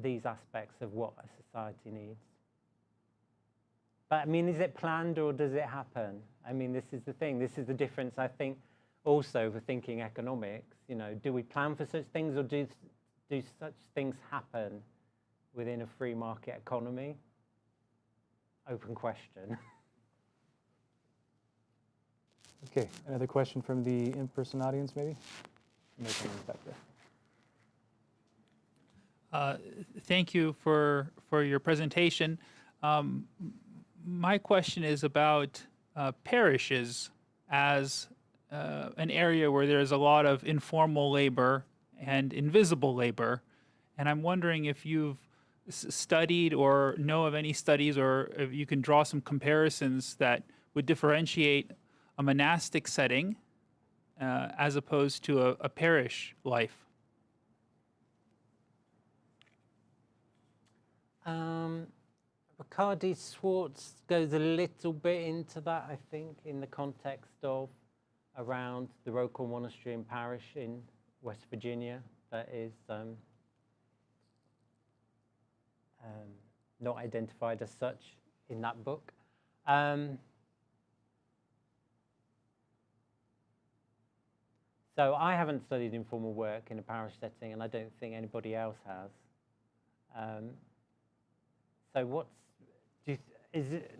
these aspects of what a society needs. But I mean, is it planned or does it happen? I mean, this is the thing. This is the difference, I think, also for thinking economics. You know, do we plan for such things, or do such things happen within a free market economy? Open question. Okay, another question from the in-person audience, maybe? Back there. Thank you for your presentation. My question is about parishes as an area where there's a lot of informal labor and invisible labor. And I'm wondering if you've studied or know of any studies, or if you can draw some comparisons that would differentiate a monastic setting as opposed to a parish life. Riccardi Schwartz goes a little bit into that, I think, in the context of around the local monastery and parish in West Virginia that is not identified as such in that book. So I haven't studied informal work in a parish setting, and I don't think anybody else has. So do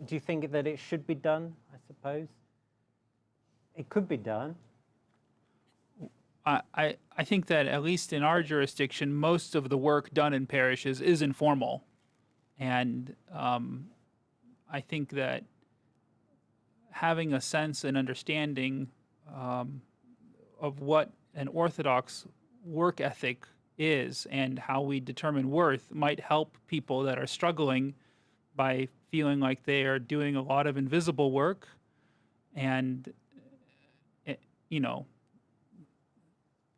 you think that it should be done, I suppose? It could be done. I think that at least in our jurisdiction, most of the work done in parishes is informal. And I think that having a sense and understanding of what an Orthodox work ethic is and how we determine worth might help people that are struggling by feeling like they are doing a lot of invisible work. And,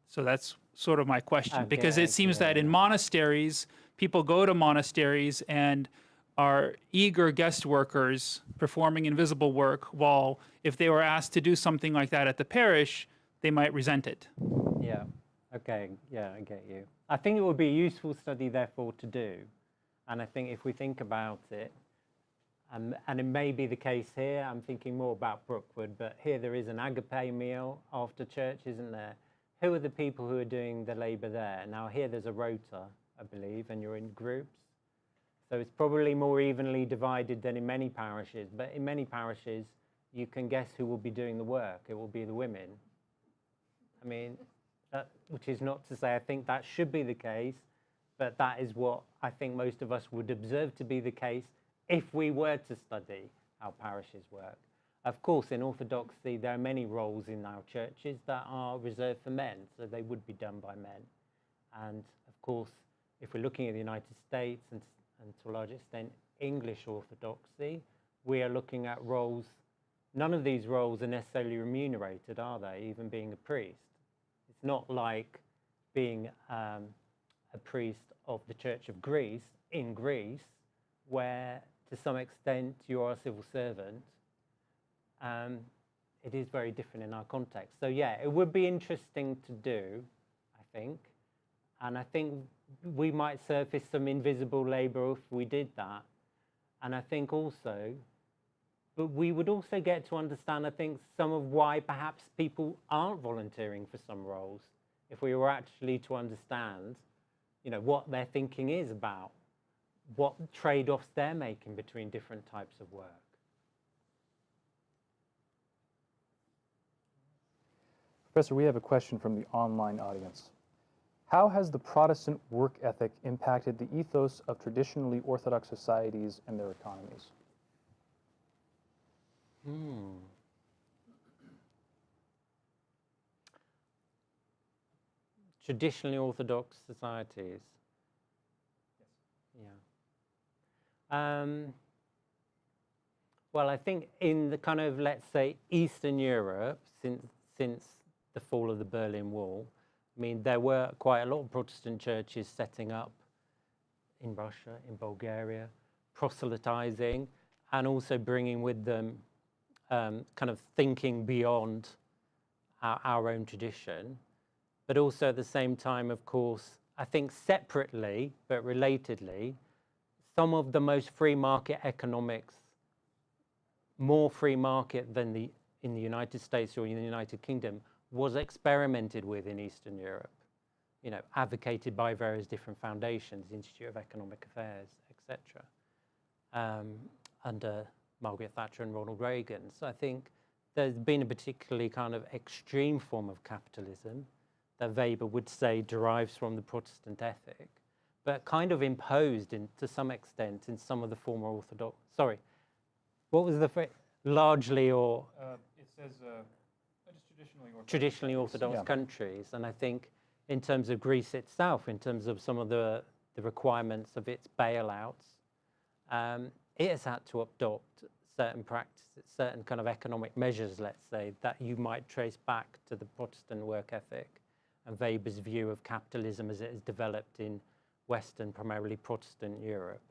so that's sort of my question, because it seems that in monasteries, people go to monasteries and are eager guest workers performing invisible work, while if they were asked to do something like that at the parish, they might resent it. Yeah, okay, yeah, I get you. I think it would be a useful study, therefore, to do. And I think if we think about it, and it may be the case here, I'm thinking more about Brookwood, but here there is an agape meal after church, isn't there? Who are the people who are doing the labour there? Now here there's a rota, I believe, and you're in groups. So it's probably more evenly divided than in many parishes, but in many parishes, you can guess who will be doing the work. It will be the women. I mean, which is not to say I think that should be the case, but that is what I think most of us would observe to be the case if we were to study how parishes work. Of course, in Orthodoxy, there are many roles in our churches that are reserved for men, so they would be done by men. And of course, if we're looking at the United States and to a large extent English Orthodoxy, we are looking at roles. None of these roles are necessarily remunerated, are they? Even being a priest. It's not like being a priest of the Church of Greece in Greece, where to some extent you are a civil servant. It is very different in our context. So yeah, it would be interesting to do, I think. And I think we might surface some invisible labour if we did that. And I think also, but we would also get to understand, I think, some of why perhaps people aren't volunteering for some roles, if we were actually to understand, what their thinking is about, what trade-offs they're making between different types of work. Professor, we have a question from the online audience. How has the Protestant work ethic impacted the ethos of traditionally Orthodox societies and their economies? Traditionally Orthodox societies. Yes. Yeah. Well, I think in the kind of, let's say, Eastern Europe, since the fall of the Berlin Wall, I mean, there were quite a lot of Protestant churches setting up in Russia, in Bulgaria, proselytizing, and also bringing with them kind of thinking beyond our own tradition. But also at the same time, of course, I think separately, but relatedly, some of the most free market economics, more free market than in the United States or in the United Kingdom, was experimented with in Eastern Europe, advocated by various different foundations, Institute of Economic Affairs, etc., under Margaret Thatcher and Ronald Reagan. So I think there's been a particularly kind of extreme form of capitalism that Weber would say derives from the Protestant ethic, but kind of imposed to some extent in some of the former Orthodox, sorry, what was the phrase? Largely or? It says just traditionally Orthodox countries. And I think in terms of Greece itself, in terms of some of the requirements of its bailouts, it has had to adopt certain practices, certain kind of economic measures, let's say, that you might trace back to the Protestant work ethic and Weber's view of capitalism as it has developed in Western, primarily Protestant Europe.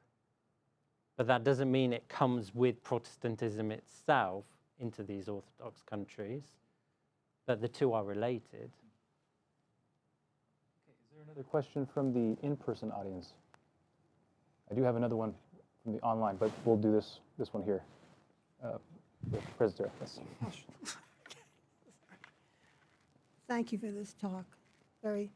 But that doesn't mean it comes with Protestantism itself into these Orthodox countries, but the two are related. Okay, is there another question from the in-person audience? I do have another one from the online, but we'll do this one here. The presenter, yes. Thank you for this talk. Very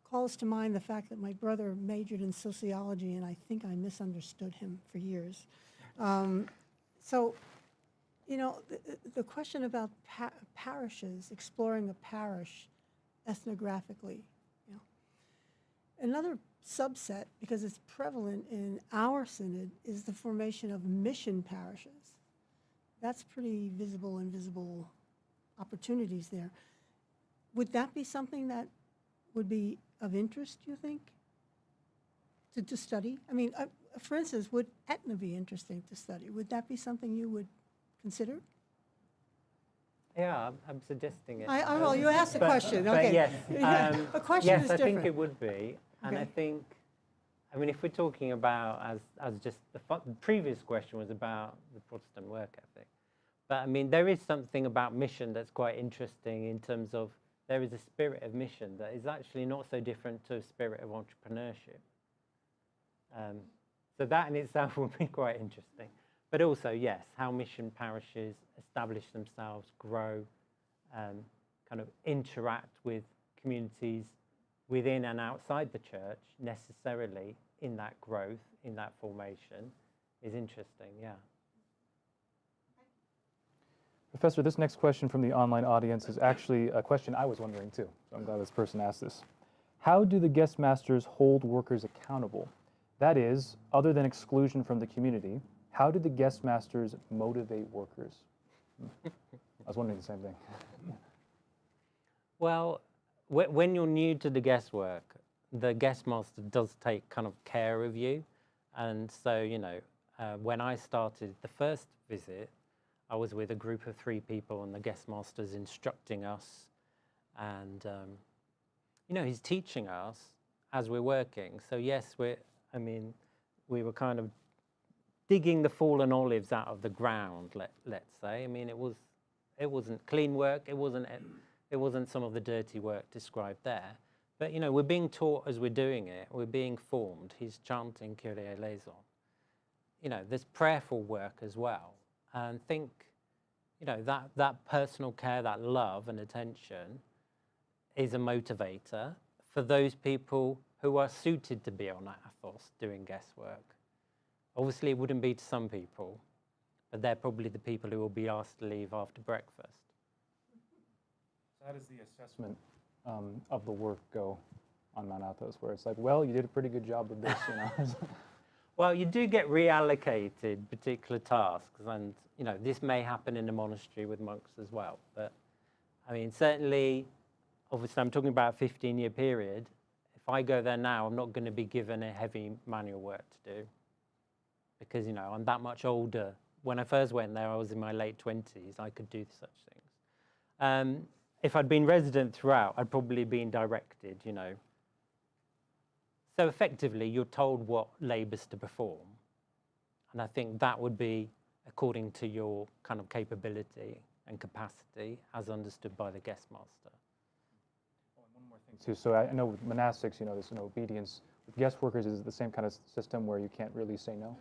calls to mind the fact that my brother majored in sociology, and I think I misunderstood him for years. So, you know, the question about parishes, exploring a parish ethnographically, you know. Another subset, because it's prevalent in our synod, is the formation of mission parishes. That's pretty visible, invisible opportunities there. Would that be something that would be of interest, you think, to study? I mean, for instance, would Etna be interesting to study? Would that be something you would consider? Yeah, I'm suggesting it. Well, you asked the question. But Okay. yes, a question yes, is I different. think it would be. And I think, I mean, if we're talking about, as just the previous question was about the Protestant work ethic. But I mean, there is something about mission that's quite interesting in terms of there is a spirit of mission that is actually not so different to a spirit of entrepreneurship. So that in itself would be quite interesting. But also, yes, how mission parishes establish themselves, grow, kind of interact with communities within and outside the church necessarily in that growth, in that formation, is interesting, yeah. Professor, this next question from the online audience is actually a question I was wondering too, so I'm glad this person asked this. How do the guest masters hold workers accountable? That is, other than exclusion from the community, how do the guest masters motivate workers? I was wondering the same thing. Well, when you're new to the guest work, the guest master does take kind of care of you. And so, you know, when I started the first visit, I was with a group of 3 people and the guest master's instructing us. And, you know, he's teaching us as we're working. So yes, we were kind of digging the fallen olives out of the ground, let's say. I mean, it wasn't clean work. It wasn't some of the dirty work described there. But, you know, we're being taught as we're doing it. We're being formed. He's chanting Kyrie eleison. You know, there's prayerful work as well. And think, you know, that personal care, that love and attention is a motivator for those people who are suited to be on Athos doing guest work. Obviously, it wouldn't be to some people, but they're probably the people who will be asked to leave after breakfast. So how does the assessment of the work go on Mount Athos, where it's like, well, you did a pretty good job of this, you know? Well, you do get reallocated particular tasks, and you know this may happen in a monastery with monks as well. But I mean, certainly, obviously, I'm talking about a 15-year period. If I go there now, I'm not going to be given a heavy manual work to do because you know I'm that much older. When I first went there, I was in my late 20s. I could do such things. If I'd been resident throughout, I'd probably been directed. You know. So effectively, you're told what labours to perform. And I think that would be according to your kind of capability and capacity as understood by the guest master. Oh, and one more thing too. So I know with monastics, you know, there's no obedience. With guest workers, is it the same kind of system where you can't really say no?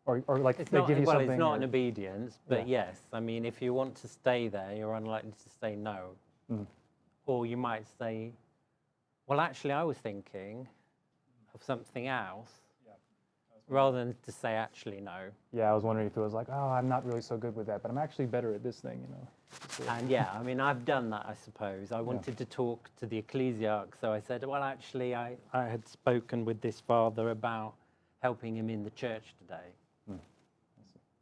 Or like it's they not, give you well, something? it's not or, an obedience, but yes. I mean, if you want to stay there, you're unlikely to say no. Mm. Or you might say, well, actually, I was thinking of something else. Yeah, I was rather than to say actually no. Yeah, I was wondering if it was like, oh, I'm not really so good with that, but I'm actually better at this thing, you know. And yeah, I mean, I've done that, I suppose. I wanted to talk to the ecclesiarch, so I said, well, actually, I had spoken with this father about helping him in the church today,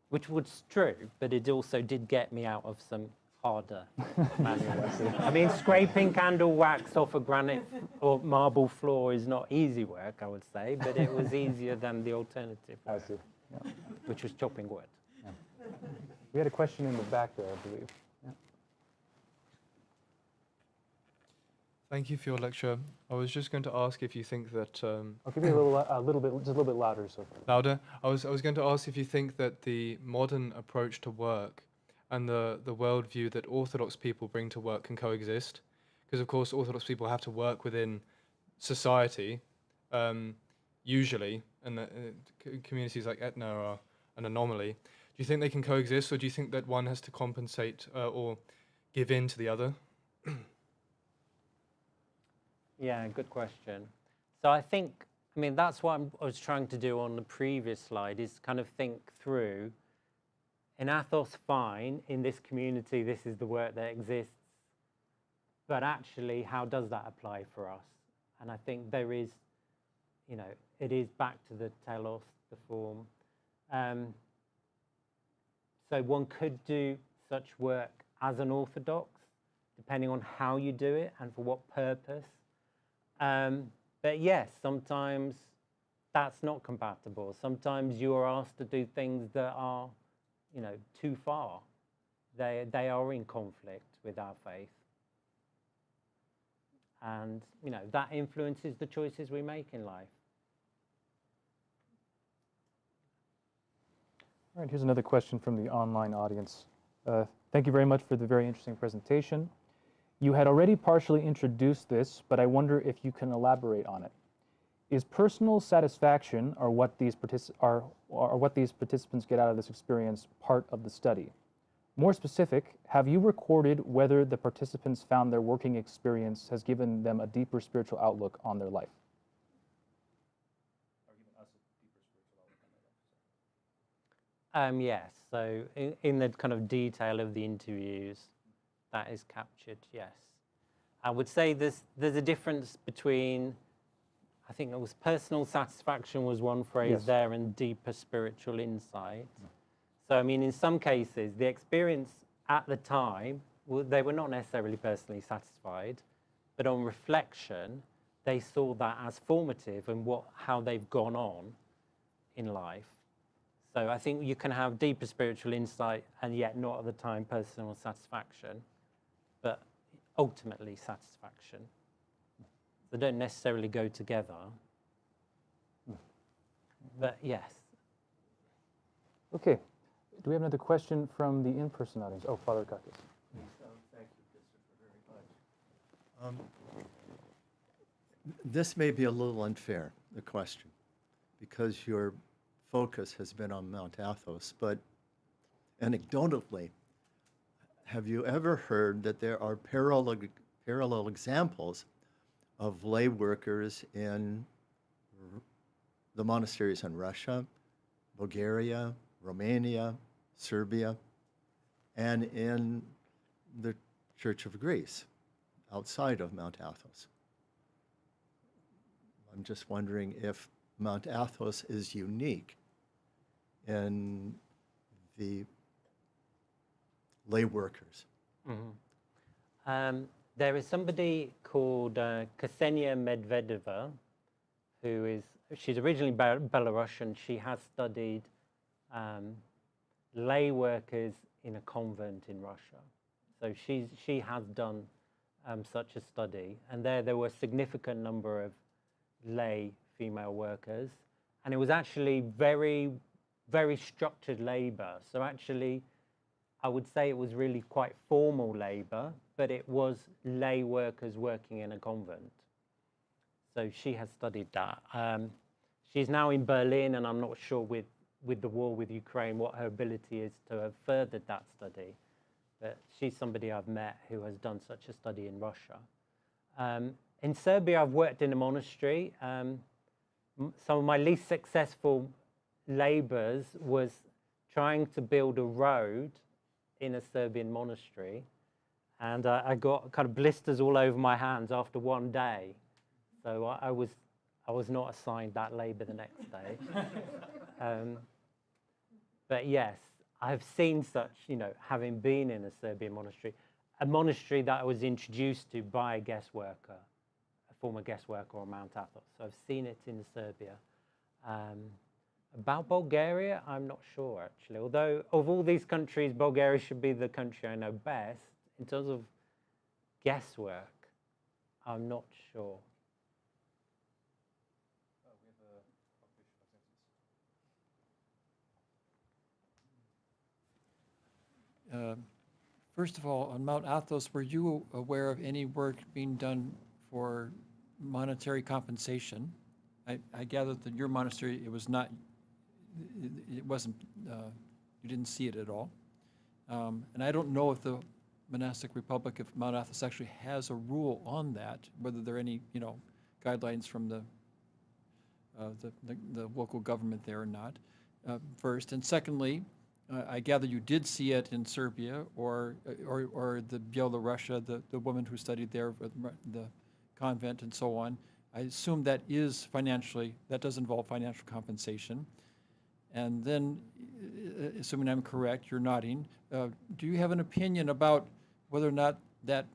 which was true, but it also did get me out of some harder manuals. I mean, scraping candle wax off a granite or marble floor is not easy work, I would say, but it was easier than the alternative, I see. Yeah. which was chopping wood. Yeah. We had a question in the back there, I believe. Yeah. Thank you for your lecture. I was just going to ask if you think that I'll give you a little bit, just a little bit louder. So. louder. I was going to ask if you think that the modern approach to work and the worldview that Orthodox people bring to work can coexist, because of course Orthodox people have to work within society, usually, and communities like Etna are an anomaly. Do you think they can coexist, or do you think that one has to compensate or give in to the other? Yeah, good question. So I think, I mean, that's what I was trying to do on the previous slide, is kind of think through, in Athos, fine, in this community, this is the work that exists, but actually, how does that apply for us? And I think there is, you know, it is back to the telos, the form. So one could do such work as an Orthodox, depending on how you do it and for what purpose. But yes, sometimes that's not compatible. Sometimes you are asked to do things that are, you know, too far. They are in conflict with our faith. And, you know, that influences the choices we make in life. All right, here's another question from the online audience. Thank you very much for the very interesting presentation. You had already partially introduced this, but I wonder if you can elaborate on it. Is personal satisfaction, or what these participants get out of this experience, part of the study? More specific, have you recorded whether the participants found their working experience has given them a deeper spiritual outlook on their life? Yes, so in the kind of detail of the interviews, that is captured, yes. I would say there's a difference between, I think it was personal satisfaction was one phrase there, and deeper spiritual insight. So, I mean, in some cases, the experience at the time, they were not necessarily personally satisfied, but on reflection, they saw that as formative and how they've gone on in life. So I think you can have deeper spiritual insight and yet not at the time personal satisfaction, but ultimately satisfaction. They don't necessarily go together, but yes. Okay. Do we have another question from the in-person audience? Oh, Father Kakis. Thank you, Christopher, very much. This may be a little unfair, the question, because your focus has been on Mount Athos, but anecdotally, have you ever heard that there are parallel examples of lay workers in the monasteries in Russia, Bulgaria, Romania, Serbia, and in the Church of Greece, outside of Mount Athos? I'm just wondering if Mount Athos is unique in the lay workers. Mm-hmm. There is somebody called Ksenia Medvedeva, she's originally Belarusian. She has studied lay workers in a convent in Russia. So she has done such a study, and there were a significant number of lay female workers, and it was actually very, very structured labor. So actually, I would say it was really quite formal labor, but it was lay workers working in a convent. So she has studied that. She's now in Berlin, and I'm not sure with the war with Ukraine what her ability is to have furthered that study. But she's somebody I've met who has done such a study in Russia. In Serbia, I've worked in a monastery. Some of my least successful labours was trying to build a road in a Serbian monastery, and I got kind of blisters all over my hands after one day. So I was not assigned that labour the next day. But yes, I've seen such, having been in a Serbian monastery, a monastery that I was introduced to by a guest worker, a former guest worker on Mount Athos. So I've seen it in Serbia. About Bulgaria, I'm not sure actually. Although of all these countries, Bulgaria should be the country I know best. In terms of guesswork, I'm not sure. First of all, on Mount Athos, were you aware of any work being done for monetary compensation? I gather that your monastery, it was not, it wasn't, you didn't see it at all. And I don't know if the monastic republic of Mount Athos actually has a rule on that, whether there are any, guidelines from the local government there or not, first. And secondly, I gather you did see it in Serbia or the Bielorussia, the woman who studied there, the convent and so on. I assume that is financially, that does involve financial compensation. And then, assuming I'm correct, you're nodding, do you have an opinion about whether or not that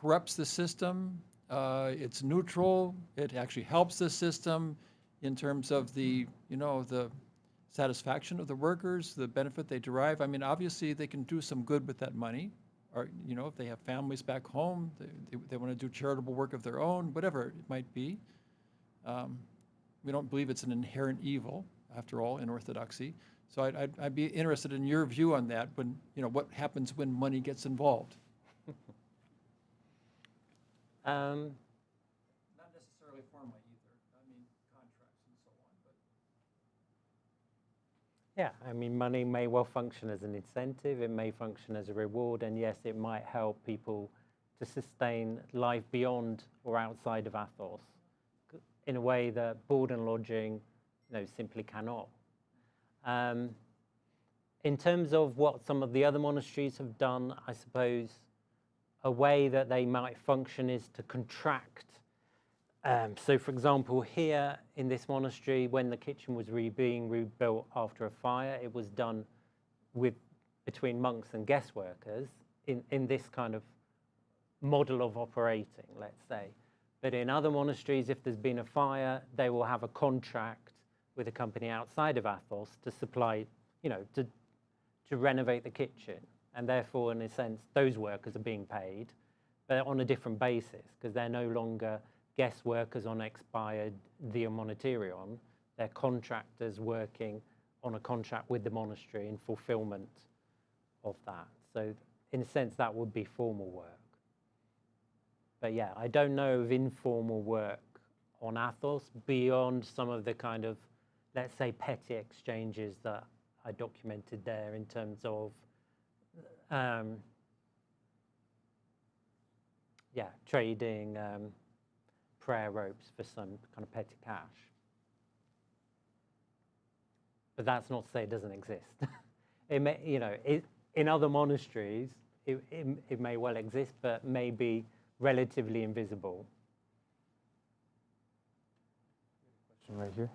corrupts the system? It's neutral, it actually helps the system in terms of the, the satisfaction of the workers, the benefit they derive. I mean, obviously they can do some good with that money, or if they have families back home, they want to do charitable work of their own, whatever it might be. We don't believe it's an inherent evil, after all, in Orthodoxy. So I'd be interested in your view on that. When what happens when money gets involved? Not necessarily formally either. I mean, contracts and so on. But Yeah, I mean, money may well function as an incentive, it may function as a reward, and yes, it might help people to sustain life beyond or outside of Athos in a way that board and lodging, simply cannot. In terms of what some of the other monasteries have done, I suppose a way that they might function is to contract. So for example, here in this monastery, when the kitchen was being rebuilt after a fire, it was done between monks and guest workers in this kind of model of operating, let's say. But in other monasteries, if there's been a fire, they will have a contract with a company outside of Athos to supply, to renovate the kitchen. And therefore, in a sense, those workers are being paid, but on a different basis, because they're no longer guest workers on expired Dia Monaterion. They're contractors working on a contract with the monastery in fulfillment of that. So in a sense, that would be formal work. But yeah, I don't know of informal work on Athos beyond some of the kind of, let's say, petty exchanges that I documented there in terms of, trading prayer ropes for some kind of petty cash. But that's not to say it doesn't exist. It may, in other monasteries, it may well exist, but may be relatively invisible. Question right here.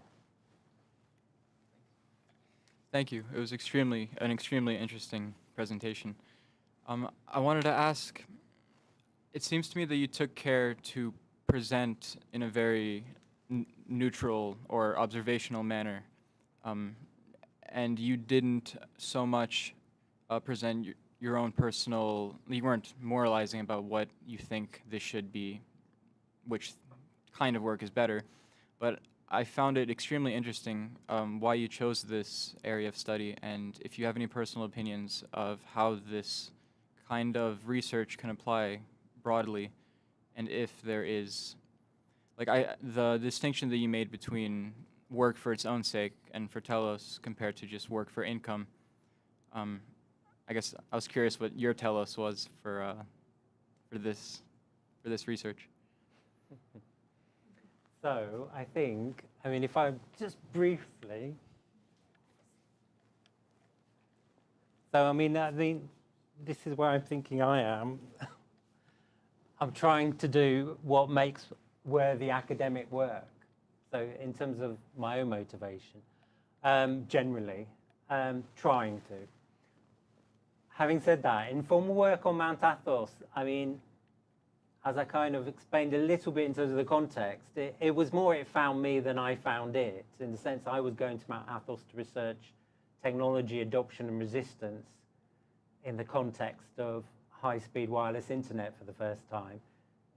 Thank you. It was an extremely interesting presentation. I wanted to ask, it seems to me that you took care to present in a very neutral or observational manner, and you didn't so much present your own personal, you weren't moralizing about what you think this should be, which kind of work is better, but I found it extremely interesting why you chose this area of study, and if you have any personal opinions of how this kind of research can apply broadly, and if there is, the distinction that you made between work for its own sake and for telos compared to just work for income, I guess I was curious what your telos was for this research. So I think I mean, if I just briefly. So, I mean, this is where I'm thinking I am. I'm trying to do what makes worthy academic work. So, in terms of my own motivation, generally, trying to. Having said that, informal work on Mount Athos, I mean, as I kind of explained a little bit in terms of the context, it was more it found me than I found it, in the sense I was going to Mount Athos to research technology adoption and resistance in the context of high-speed wireless internet for the first time.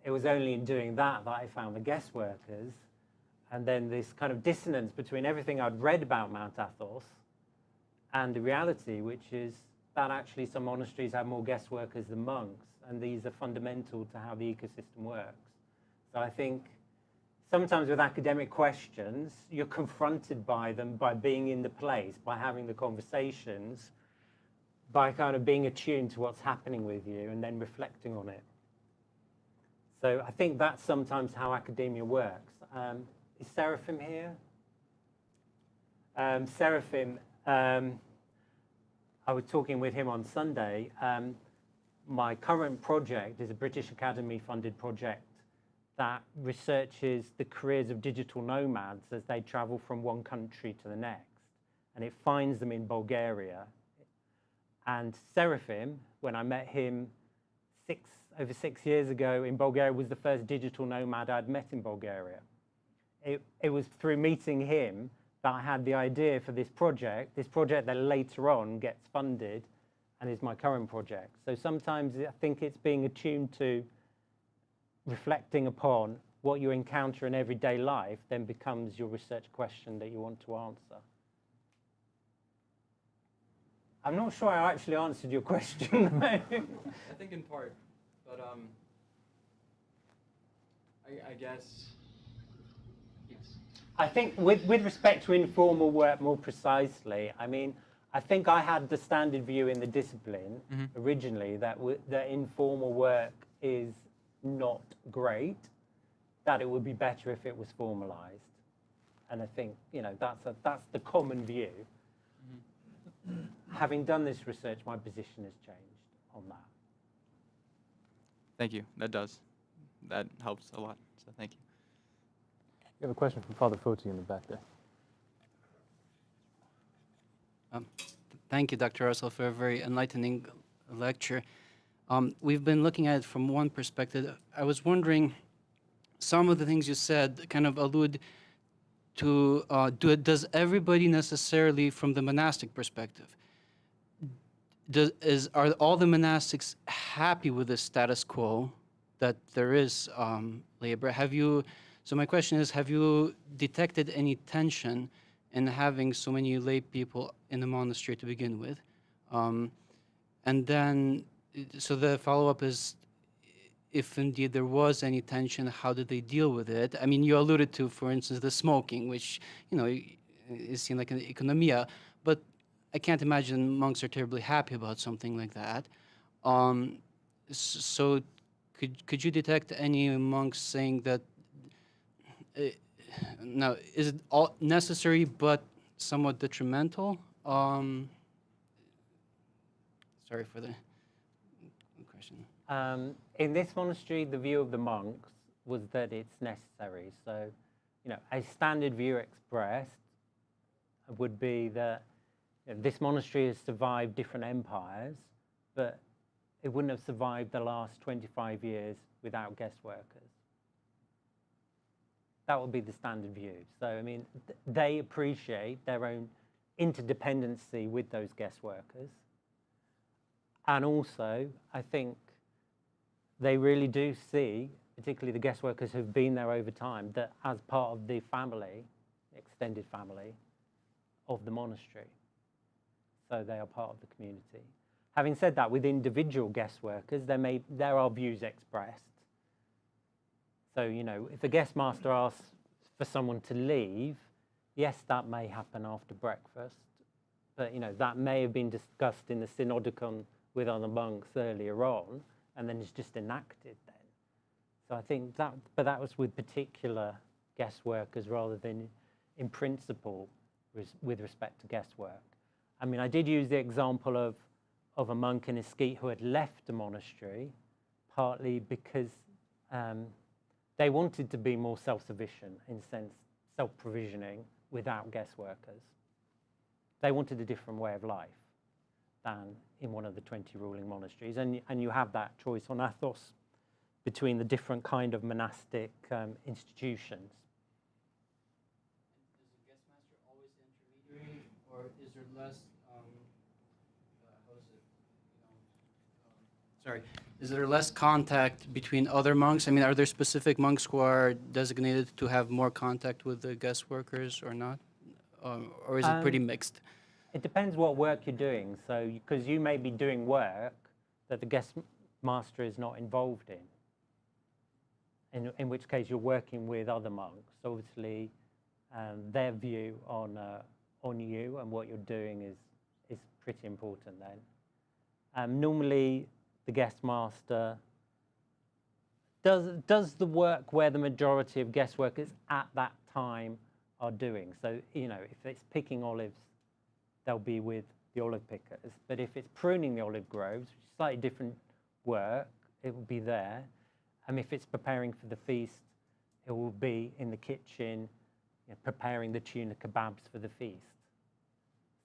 It was only in doing that that I found the guest workers, and then this kind of dissonance between everything I'd read about Mount Athos and the reality, which is that actually some monasteries have more guest workers than monks, and these are fundamental to how the ecosystem works. So I think sometimes with academic questions, you're confronted by them by being in the place, by having the conversations, by kind of being attuned to what's happening with you and then reflecting on it. So I think that's sometimes how academia works. Is Seraphim here? Seraphim, I was talking with him on Sunday. My current project is a British Academy funded project that researches the careers of digital nomads as they travel from one country to the next. And it finds them in Bulgaria. And Seraphim, when I met him over 6 years ago in Bulgaria, was the first digital nomad I'd met in Bulgaria. It was through meeting him that I had the idea for this project that later on gets funded and is my current project. So sometimes I think it's being attuned to reflecting upon what you encounter in everyday life then becomes your research question that you want to answer. I'm not sure I actually answered your question. I think in part, but I guess. Yes. I think with respect to informal work more precisely, I mean, I think I had the standard view in the discipline originally that informal work is not great, that it would be better if it was formalized. And I think, you know, that's the common view. Having done this research, my position has changed on that. Thank you. That does. That helps a lot. So thank you. You have a question from Father Foti in the back there. Thank you, Dr. Russell, for a very enlightening lecture. We've been looking at it from one perspective. I was wondering, some of the things you said kind of allude to, does everybody necessarily, from the monastic perspective, are all the monastics happy with the status quo that there is labor? So my question is, have you detected any tension in having so many lay people in the monastery to begin with? And then, so the follow-up is, if indeed there was any tension, how did they deal with it? I mean, you alluded to, for instance, the smoking, which, you know, it seemed like an economia, but I can't imagine monks are terribly happy about something like that. So could you detect any monks saying that, now, is it all necessary but somewhat detrimental? Sorry for the question. In this monastery, the view of the monks was that it's necessary. So, you know, a standard view expressed would be that, you know, this monastery has survived different empires, but it wouldn't have survived the last 25 years without guest workers. That would be the standard view. So, I mean, they appreciate their own interdependency with those guest workers. And also, I think they really do see, particularly the guest workers who've been there over time, that as part of the family, extended family, of the monastery. So they are part of the community. Having said that, with individual guest workers, there are views expressed. So, you know, if a guest master asks for someone to leave, yes, that may happen after breakfast. But, you know, that may have been discussed in the Synodicon with other monks earlier on, and then it's just enacted then. So I think that, but that was with particular guest workers rather than in principle with respect to guesswork. I mean, I did use the example of a monk in a skete who had left the monastery, partly because they wanted to be more self-sufficient, in a sense, self-provisioning without guest workers. They wanted a different way of life than in one of the 20 ruling monasteries. And you have that choice on Athos between the different kind of monastic institutions. Is the guest master always the intermediary, or is there less, sorry, is there less contact between other monks? I mean, are there specific monks who are designated to have more contact with the guest workers or not? Or is it pretty mixed? It depends what work you're doing. So, because you may be doing work that the guest master is not involved in which case you're working with other monks. Obviously, their view on you and what you're doing is pretty important then. Normally, the guest master does the work where the majority of guest workers at that time are doing. So, you know, if it's picking olives, they'll be with the olive pickers. But if it's pruning the olive groves, which is slightly different work, it will be there. And if it's preparing for the feast, it will be in the kitchen, you know, preparing the tuna kebabs for the feast.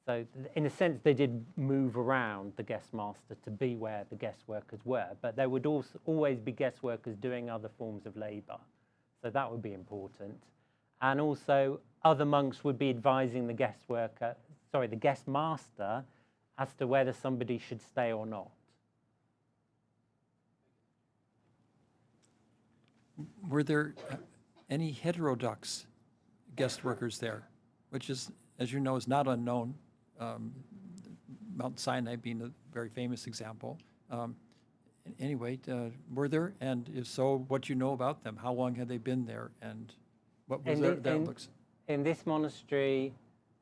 So in a sense, they did move around the guest master to be where the guest workers were, but there would also always be guest workers doing other forms of labor. So that would be important. And also other monks would be advising the guest master as to whether somebody should stay or not. Were there any heterodox guest workers there, which is, as you know, is not unknown? Mount Sinai being a very famous example. Anyway, were there? And if so, what you know about them? How long had they been there? And what was that looks? In this monastery,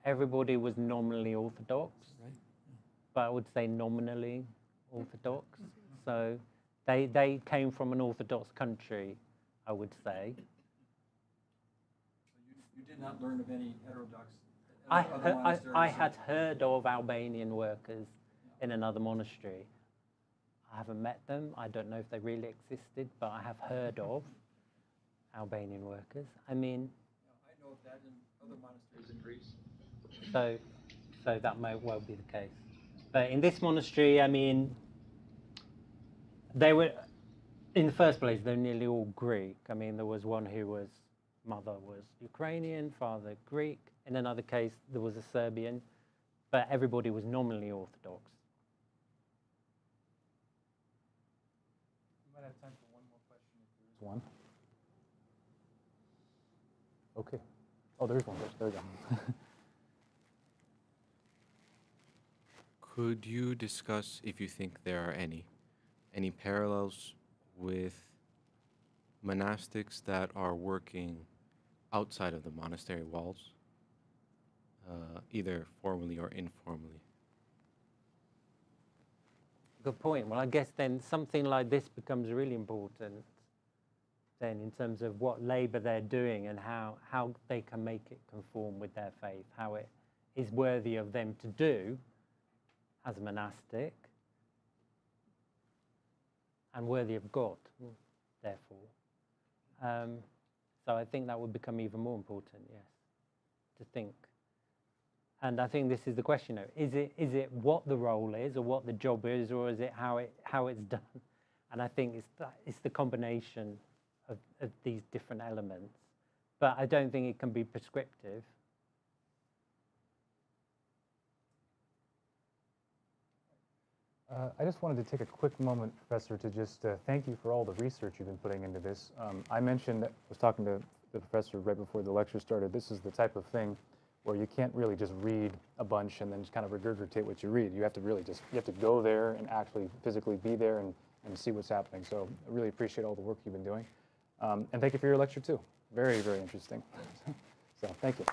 everybody was nominally Orthodox, Right. but I would say nominally Orthodox. So they came from an Orthodox country, I would say. You did not learn of any heterodox. I had heard of Albanian workers in another monastery. I haven't met them. I don't know if they really existed, but I have heard of Albanian workers. I mean, I know of that in other monasteries in Greece. so that may well be the case. But in this monastery, I mean, they were, in the first place, they're nearly all Greek. I mean, there was one who was, mother was Ukrainian, father Greek. In another case, there was a Serbian, but everybody was nominally Orthodox. We might have time for one more question if there is one. Okay. Oh, there's one. There we go. Could you discuss if you think there are any parallels with monastics that are working outside of the monastery walls, either formally or informally? Good point. Well, I guess then something like this becomes really important then in terms of what labor they're doing and how they can make it conform with their faith, how it is worthy of them to do as a monastic and worthy of God, therefore. So I think that would become even more important, yes, to think. And I think this is the question, though. Is it what the role is or what the job is, or is it how it's done? And I think it's the combination of these different elements. But I don't think it can be prescriptive. I just wanted to take a quick moment, Professor, to just thank you for all the research you've been putting into this. I mentioned, I was talking to the professor right before the lecture started, this is the type of thing where you can't really just read a bunch and then just kind of regurgitate what you read. You have to really you have to go there and actually physically be there and see what's happening. So I really appreciate all the work you've been doing. And thank you for your lecture too. Very, very interesting. So thank you.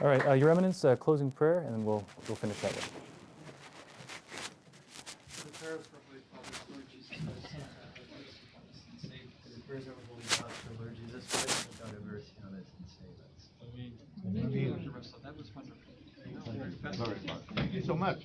All right, Your Eminence, closing prayer, and then we'll finish that way. The prayers for Holy Father, Lord Jesus Christ. That was wonderful. Very fun. Thank you so much.